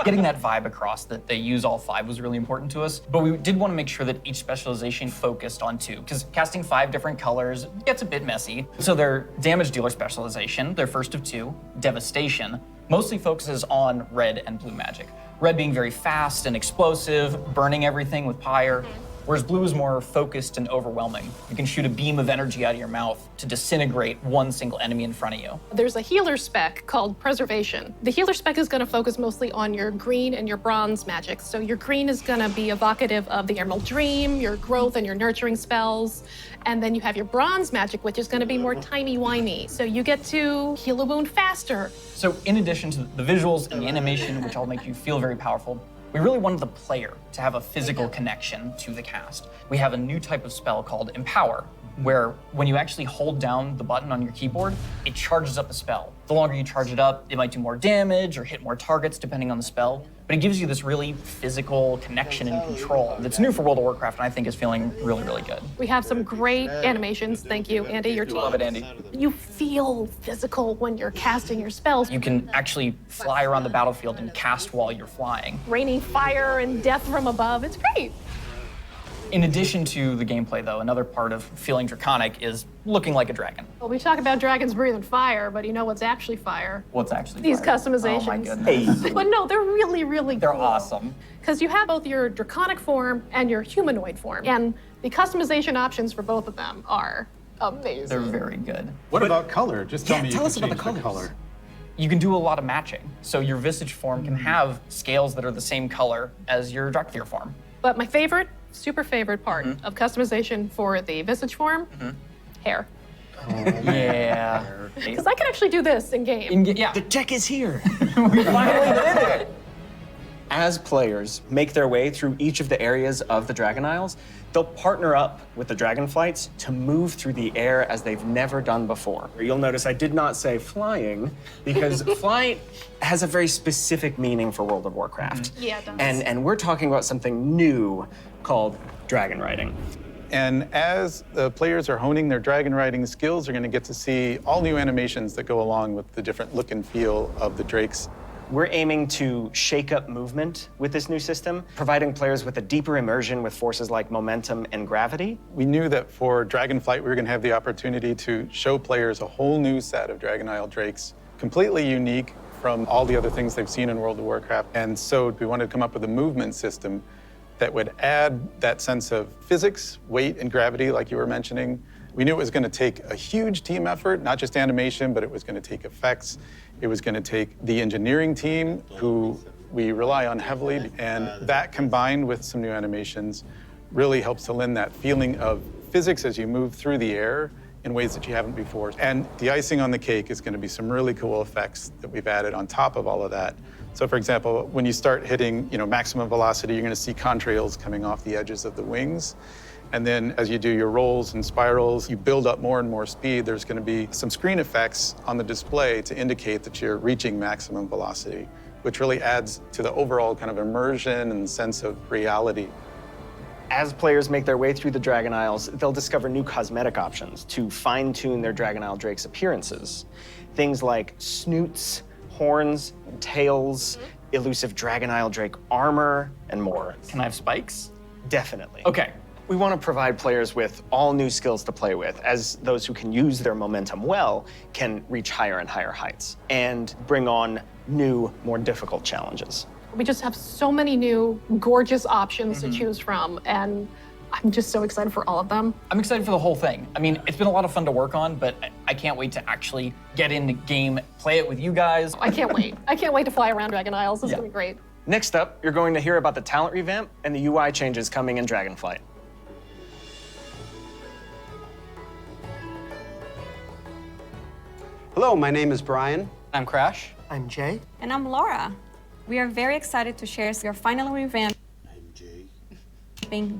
Getting that vibe across that they use all 5 was really important to us, but we did want to make sure that each specialization focused on 2, because casting 5 different colors gets a bit messy. So their damage dealer specialization, their first of 2, Devastation, mostly focuses on red and blue magic. Red being very fast and explosive, burning everything with Pyre, whereas blue is more focused and overwhelming. You can shoot a beam of energy out of your mouth to disintegrate one single enemy in front of you. There's a healer spec called Preservation. The healer spec is going to focus mostly on your green and your bronze magic. So your green is going to be evocative of the Emerald Dream, your growth and your nurturing spells. And then you have your bronze magic, which is going to be more timey-wimey. So you get to heal a wound faster. So in addition to the visuals and the animation, which all make you feel very powerful, we really wanted the player to have a physical connection to the cast. We have a new type of spell called Empower, where when you actually hold down the button on your keyboard, it charges up the spell. The longer you charge it up, it might do more damage or hit more targets depending on the spell, but it gives you this really physical connection and control that's new for World of Warcraft and I think is feeling really, really good. We have some great animations. Thank you, Andy. Your team. Love it, Andy. You feel physical when you're casting your spells. You can actually fly around the battlefield and cast while you're flying. Raining fire and death from above. It's great. In addition to the gameplay, though, another part of feeling draconic is looking like a dragon. Well, we talk about dragons breathing fire, but you know what's actually fire? What's actually These fire? customizations. Oh my goodness. But no, they're really, really They're cool. awesome. Because you have both your draconic form and your humanoid form. And the customization options for both of them are amazing. They're very good. What about color? Just tell me you tell can us about the change colors. color. You can do a lot of matching. So your Visage form can have scales that are the same color as your Drakthir form. But my favorite, super favorite part of customization for the Visage form, hair. Yeah. Because I can actually do this in game. Yeah. The tech is here. We finally did it. As players make their way through each of the areas of the Dragon Isles, they'll partner up with the Dragonflights to move through the air as they've never done before. You'll notice I did not say flying, because flight has a very specific meaning for World of Warcraft. Yeah, it does. And we're talking about something new called dragon riding. And as the players are honing their dragon riding skills, they're going to get to see all new animations that go along with the different look and feel of the drakes. We're aiming to shake up movement with this new system, providing players with a deeper immersion with forces like momentum and gravity. We knew that for Dragonflight, we were going to have the opportunity to show players a whole new set of Dragon Isle drakes, completely unique from all the other things they've seen in World of Warcraft. And so we wanted to come up with a movement system that would add that sense of physics, weight, and gravity, like you were mentioning. We knew it was going to take a huge team effort, not just animation, but it was going to take effects. It was going to take the engineering team, who we rely on heavily, and that combined with some new animations really helps to lend that feeling of physics as you move through the air in ways that you haven't before. And the icing on the cake is going to be some really cool effects that we've added on top of all of that. So for example, when you start hitting maximum velocity, you're going to see contrails coming off the edges of the wings. And then as you do your rolls and spirals, you build up more and more speed. There's going to be some screen effects on the display to indicate that you're reaching maximum velocity, which really adds to the overall kind of immersion and sense of reality. As players make their way through the Dragon Isles, they'll discover new cosmetic options to fine-tune their Dragon Isle Drake's appearances. Things like snoots, horns, tails, elusive Dragon Isle Drake armor, and more. Can I have spikes? Definitely. Okay. We want to provide players with all new skills to play with, as those who can use their momentum well can reach higher and higher heights and bring on new, more difficult challenges. We just have so many new, gorgeous options to choose from, and I'm just so excited for all of them. I'm excited for the whole thing. I mean, it's been a lot of fun to work on, but I can't wait to actually get in the game, play it with you guys. I can't wait. I can't wait to fly around Dragon Isles. It's gonna be great. Next up, you're going to hear about the talent revamp and the UI changes coming in Dragonflight. Hello, my name is Brian. I'm Crash. I'm Jay. And I'm Laura. We are very excited to share your final revamping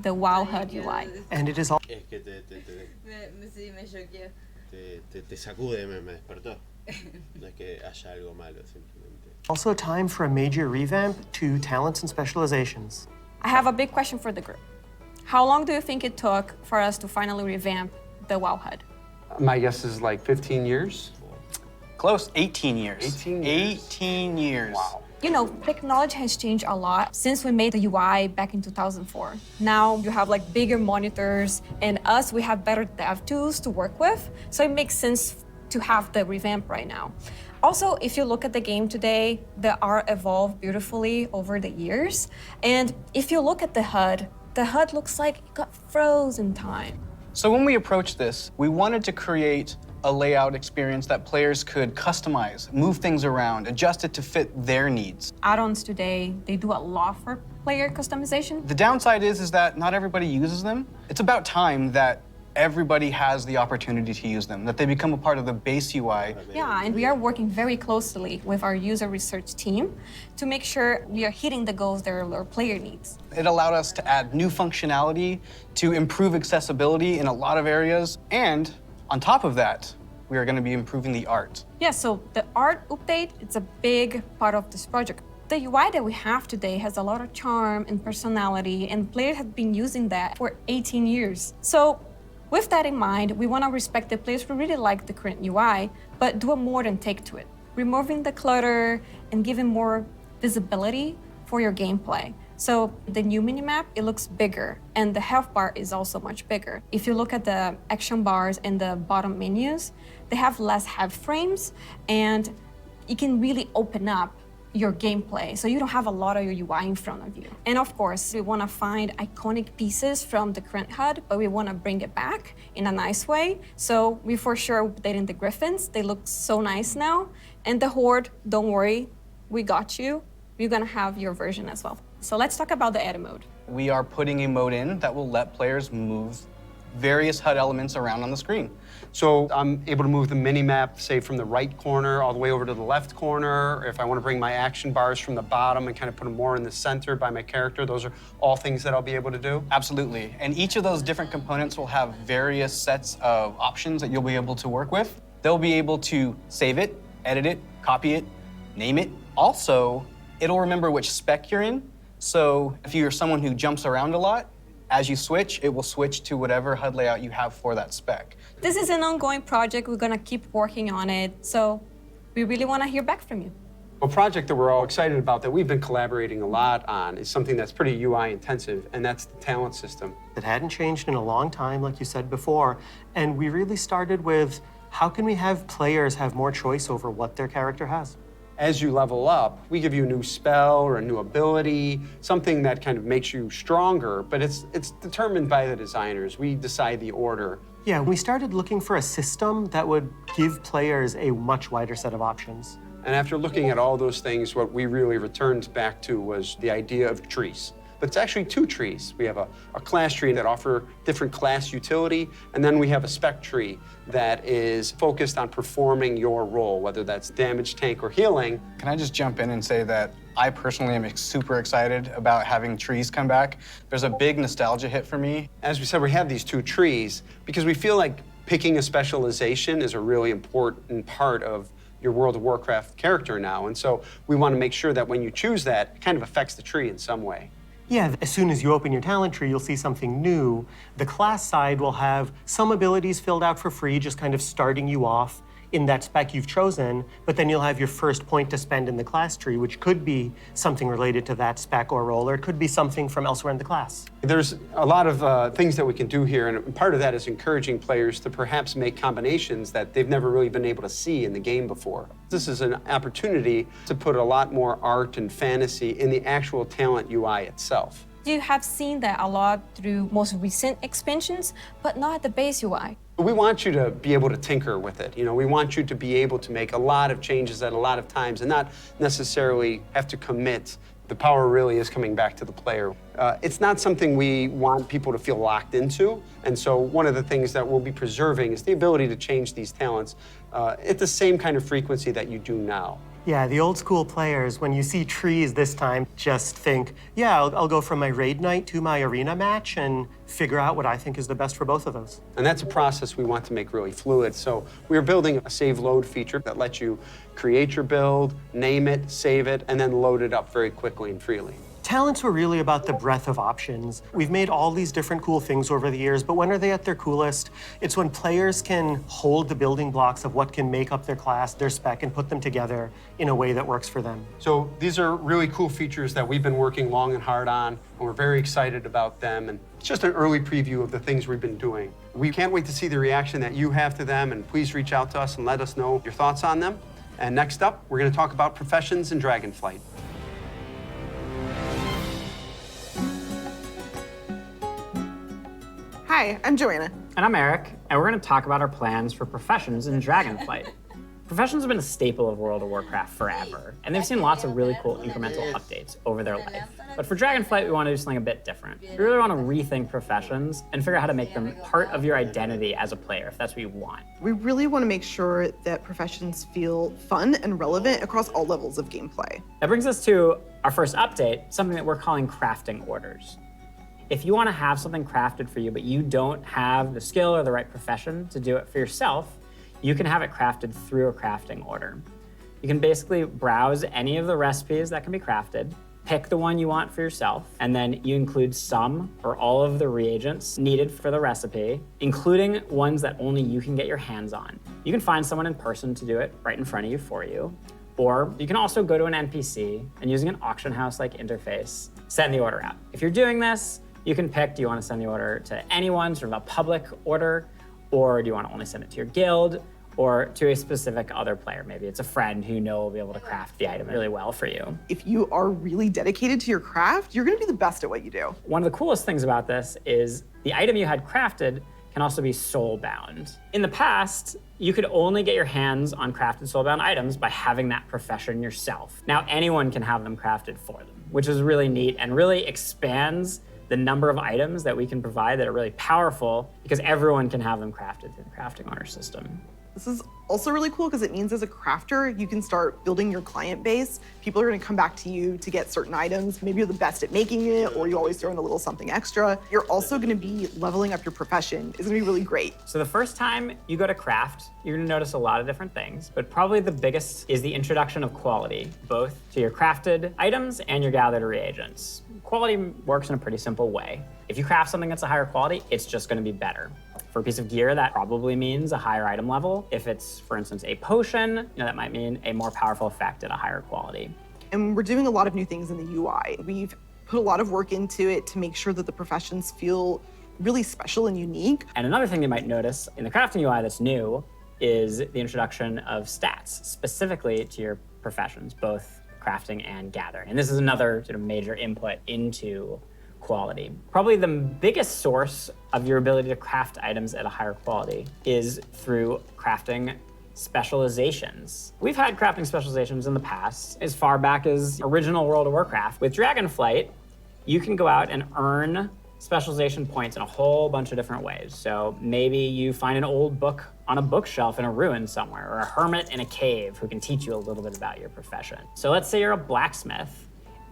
the WoW HUD UI. And it is all. Es que te sacude, me despertó. No es que haya algo malo, simplemente. Also time for a major revamp to talents and specializations. I have a big question for the group. How long do you think it took for us to finally revamp the WoW HUD? My guess is like 15 years. Close, 18 years. 18 years. 18 years. Wow. You know, technology has changed a lot since we made the UI back in 2004. Now you have like bigger monitors, and us, we have better dev tools to work with. So it makes sense to have the revamp right now. Also, if you look at the game today, the art evolved beautifully over the years. And if you look at the HUD looks like it got frozen in time. So when we approached this, we wanted to create a layout experience that players could customize, move things around, adjust it to fit their needs. Add-ons today, they do a lot for player customization. The downside is that not everybody uses them. It's about time that everybody has the opportunity to use them, that they become a part of the base UI. Yeah, and we are working very closely with our user research team to make sure we are hitting the goals that our player needs. It allowed us to add new functionality, to improve accessibility in a lot of areas, and on top of that, we are going to be improving the art. Yeah, so the art update, it's a big part of this project. The UI that we have today has a lot of charm and personality, and players have been using that for 18 years. So with that in mind, we want to respect the players who really like the current UI, but do a more than take to it, removing the clutter and giving more visibility for your gameplay. So the new minimap, it looks bigger, and the health bar is also much bigger. If you look at the action bars and the bottom menus, they have less head frames, and you can really open up your gameplay, so you don't have a lot of your UI in front of you. And of course, we want to find iconic pieces from the current HUD, but we want to bring it back in a nice way. So we for sure updating the Griffins. They look so nice now. And the Horde, don't worry, we got you. We're going to have your version as well. So let's talk about the edit mode. We are putting a mode in that will let players move various HUD elements around on the screen. So I'm able to move the mini-map, say, from the right corner all the way over to the left corner. If I want to bring my action bars from the bottom and kind of put them more in the center by my character, those are all things that I'll be able to do? Absolutely. And each of those different components will have various sets of options that you'll be able to work with. They'll be able to save it, edit it, copy it, name it. Also, it'll remember which spec you're in. So if you're someone who jumps around a lot, as you switch, it will switch to whatever HUD layout you have for that spec. This is an ongoing project. We're going to keep working on it. So we really want to hear back from you. A project that we're all excited about that we've been collaborating a lot on is something that's pretty UI intensive, and that's the talent system. It hadn't changed in a long time, like you said before. And we really started with, how can we have players have more choice over what their character has? As you level up, we give you a new spell or a new ability, something that kind of makes you stronger, but it's determined by the designers. We decide the order. Yeah, we started looking for a system that would give players a much wider set of options. And after looking at all those things, what we really returned back to was the idea of trees. But it's actually two trees. We have a class tree that offer different class utility, and then we have a spec tree that is focused on performing your role, whether that's damage, tank, or healing. Can I just jump in and say that I personally am super excited about having trees come back. There's a big nostalgia hit for me. As we said, we have these two trees because we feel like picking a specialization is a really important part of your World of Warcraft character now. And so we want to make sure that when you choose that, it kind of affects the tree in some way. Yeah, as soon as you open your talent tree, you'll see something new. The class side will have some abilities filled out for free, just kind of starting you off in that spec you've chosen, but then you'll have your first point to spend in the class tree, which could be something related to that spec or role, or it could be something from elsewhere in the class. There's a lot of things that we can do here, and part of that is encouraging players to perhaps make combinations that they've never really been able to see in the game before. This is an opportunity to put a lot more art and fantasy in the actual talent UI itself. You have seen that a lot through most recent expansions, but not the base UI. We want you to be able to tinker with it. You know, we want you to be able to make a lot of changes at a lot of times and not necessarily have to commit. The power really is coming back to the player. It's not something we want people to feel locked into, and so one of the things that we'll be preserving is the ability to change these talents at the same kind of frequency that you do now. Yeah, the old school players, when you see trees this time, just think, yeah, I'll go from my raid night to my arena match and figure out what I think is the best for both of those. And that's a process we want to make really fluid. So we're building a save load feature that lets you create your build, name it, save it, and then load it up very quickly and freely. Talents were really about the breadth of options. We've made all these different cool things over the years, but when are they at their coolest? It's when players can hold the building blocks of what can make up their class, their spec, and put them together in a way that works for them. So these are really cool features that we've been working long and hard on, and we're very excited about them. And it's just an early preview of the things we've been doing. We can't wait to see the reaction that you have to them, and please reach out to us and let us know your thoughts on them. And next up, we're going to talk about professions in Dragonflight. Hi, I'm Joanna. And I'm Eric, and we're going to talk about our plans for professions in Dragonflight. Professions have been a staple of World of Warcraft forever, and they've seen lots of really cool incremental updates over their life. But for Dragonflight, we want to do something a bit different. We really want to rethink professions and figure out how to make them part of your identity as a player, if that's what you want. We really want to make sure that professions feel fun and relevant across all levels of gameplay. That brings us to our first update, something that we're calling crafting orders. If you want to have something crafted for you, but you don't have the skill or the right profession to do it for yourself, you can have it crafted through a crafting order. You can basically browse any of the recipes that can be crafted, pick the one you want for yourself, and then you include some or all of the reagents needed for the recipe, including ones that only you can get your hands on. You can find someone in person to do it right in front of you for you, or you can also go to an NPC and using an auction house-like interface, send the order out. If you're doing this, you can pick, do you want to send the order to anyone, sort of a public order, or do you want to only send it to your guild, or to a specific other player? Maybe it's a friend who you know will be able to craft the item really well for you. If you are really dedicated to your craft, you're going to be the best at what you do. One of the coolest things about this is the item you had crafted can also be soul-bound. In the past, you could only get your hands on crafted soul-bound items by having that profession yourself. Now anyone can have them crafted for them, which is really neat and really expands the number of items that we can provide that are really powerful because everyone can have them crafted through the crafting order system. This is also really cool because it means as a crafter, you can start building your client base. People are going to come back to you to get certain items. Maybe you're the best at making it, or you always throw in a little something extra. You're also going to be leveling up your profession. It's going to be really great. So the first time you go to craft, you're going to notice a lot of different things, but probably the biggest is the introduction of quality, both to your crafted items and your gathered reagents. Quality works in a pretty simple way. If you craft something that's a higher quality, it's just going to be better. For a piece of gear, that probably means a higher item level. If it's, for instance, a potion, that might mean a more powerful effect at a higher quality. And we're doing a lot of new things in the UI. We've put a lot of work into it to make sure that the professions feel really special and unique. And another thing you might notice in the crafting UI that's new is the introduction of stats, specifically to your professions, both crafting and gathering. And this is another sort of major input into quality. Probably the biggest source of your ability to craft items at a higher quality is through crafting specializations. We've had crafting specializations in the past, as far back as original World of Warcraft. With Dragonflight, you can go out and earn specialization points in a whole bunch of different ways. So maybe you find an old book on a bookshelf in a ruin somewhere, or a hermit in a cave who can teach you a little bit about your profession. So let's say you're a blacksmith.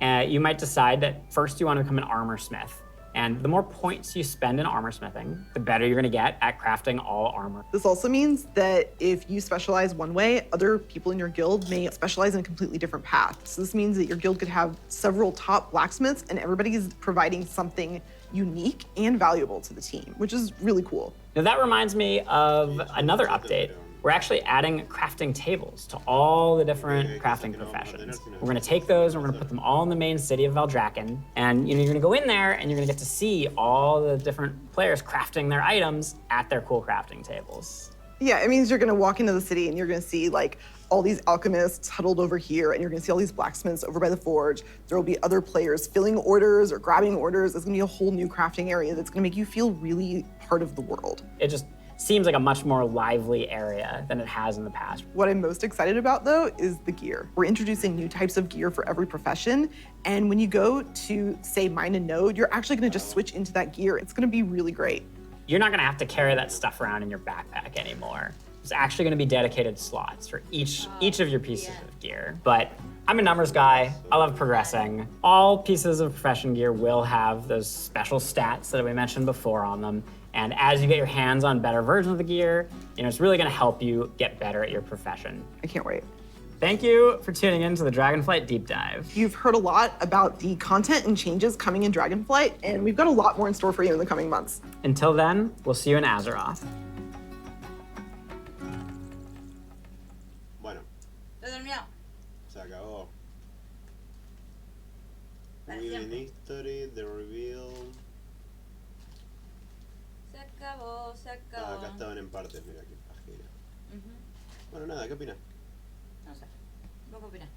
You might decide that first you want to become an armor smith. And the more points you spend in armor smithing, the better you're going to get at crafting all armor. This also means that if you specialize one way, other people in your guild may specialize in a completely different path. So this means that your guild could have several top blacksmiths and everybody is providing something unique and valuable to the team, which is really cool. Now that reminds me of another update. We're actually adding crafting tables to all the different crafting professions. We're going to take those and we're going to put them all in the main city of Valdrakken. And you're going to go in there and you're going to get to see all the different players crafting their items at their cool crafting tables. Yeah, it means you're going to walk into the city and you're going to see like all these alchemists huddled over here, and you're going to see all these blacksmiths over by the forge. There will be other players filling orders or grabbing orders. It's going to be a whole new crafting area that's going to make you feel really part of the world. It just seems like a much more lively area than it has in the past. What I'm most excited about, though, is the gear. We're introducing new types of gear for every profession, and when you go to, say, mine a node, you're actually going to just switch into that gear. It's going to be really great. You're not going to have to carry that stuff around in your backpack anymore. There's actually going to be dedicated slots for each of your pieces of gear. But I'm a numbers guy. I love progressing. All pieces of profession gear will have those special stats that we mentioned before on them. And as you get your hands on better versions of the gear, it's really going to help you get better at your profession. I can't wait. Thank you for tuning in to the Dragonflight Deep Dive. You've heard a lot about the content and changes coming in Dragonflight, and we've got a lot more in store for you in the coming months. Until then, we'll see you in Azeroth. Bueno, Se durmió. se acabó. Para Within siempre. history, the reveal. Se acabó, se acabó. Acá estaban en partes, mira qué pajera. Ujú. Bueno, nada, ¿qué opinas? No sé. ¿Vos qué opinás?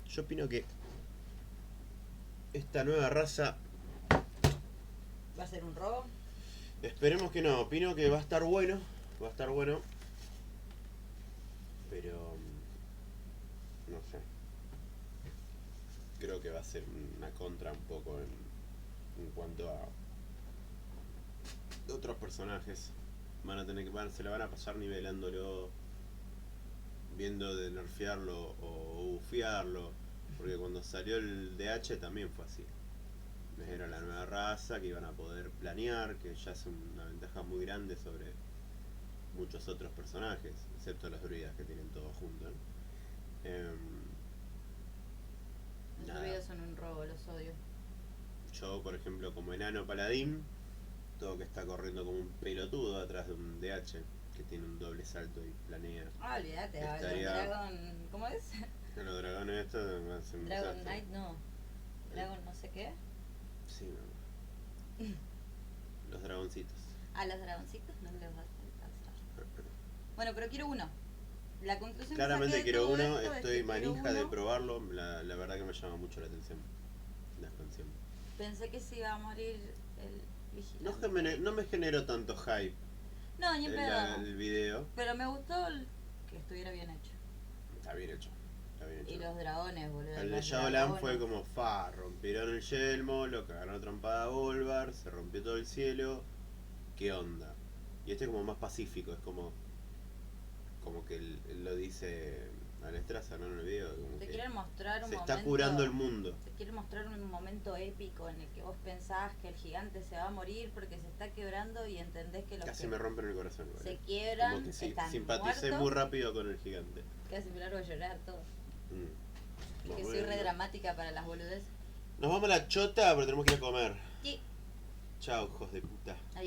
Yo opino que esta nueva raza, ¿Va a ser un robo? esperemos que no, opino que va a estar bueno, pero no sé. Creo que va a ser una contra un poco en cuanto a otros personajes. Van a tener que se la van a pasar nivelándolo, viendo de nerfearlo o bufearlo, porque cuando salió el DH también fue así. Era la nueva raza que iban a poder planear, que ya es una ventaja muy grande sobre muchos otros personajes, excepto los druidas que tienen todo junto, ¿no? Los Nada. ruidos son un robo, los odio. Yo, por ejemplo, como enano paladín, todo que está corriendo como un pelotudo atrás de un DH que tiene un doble salto y planea. Ah, olvídate, Estaría- Dragon. ¿Cómo es? En los dragones estos me hacen un Dragon desastre. Knight, no. Dragon no sé qué. Sí, no. Los dragoncitos. Ah, los dragoncitos no les va a alcanzar. Bueno, pero quiero uno. La conclusión Claramente que saqué de quiero todo uno, esto es estoy que quiero manija de uno. probarlo, la verdad que me llama mucho la atención la expansión. Pensé que se iba a morir el vigilante. No me generó tanto hype No, ni en pedo. el video. Pero me gustó que estuviera bien hecho. Está bien hecho. Está bien hecho. Y los dragones, boludo. El de los Shaolan dragones. fue como rompieron el yelmo, lo cagaron a trompada a Bolvar, se rompió todo el cielo. ¿Qué onda? Y este es como más pacífico, es como que él lo dice Alestraza, ¿no? En el video. Como Te que quieren mostrar un se momento. está curando el mundo. Te quieren mostrar un momento épico en el que vos pensás que el gigante se va a morir porque se está quebrando y entendés que los Casi que me rompen el corazón. igual, se ¿eh? quiebran Como que sí, están simpaticé muertos. muy rápido con el gigante. Casi me largo a llorar todo. Mm. Es que Bueno. soy re dramática para las boludeces. Nos vamos a la chota, pero tenemos que ir a comer. Sí. Chao, hijos de puta. Adiós.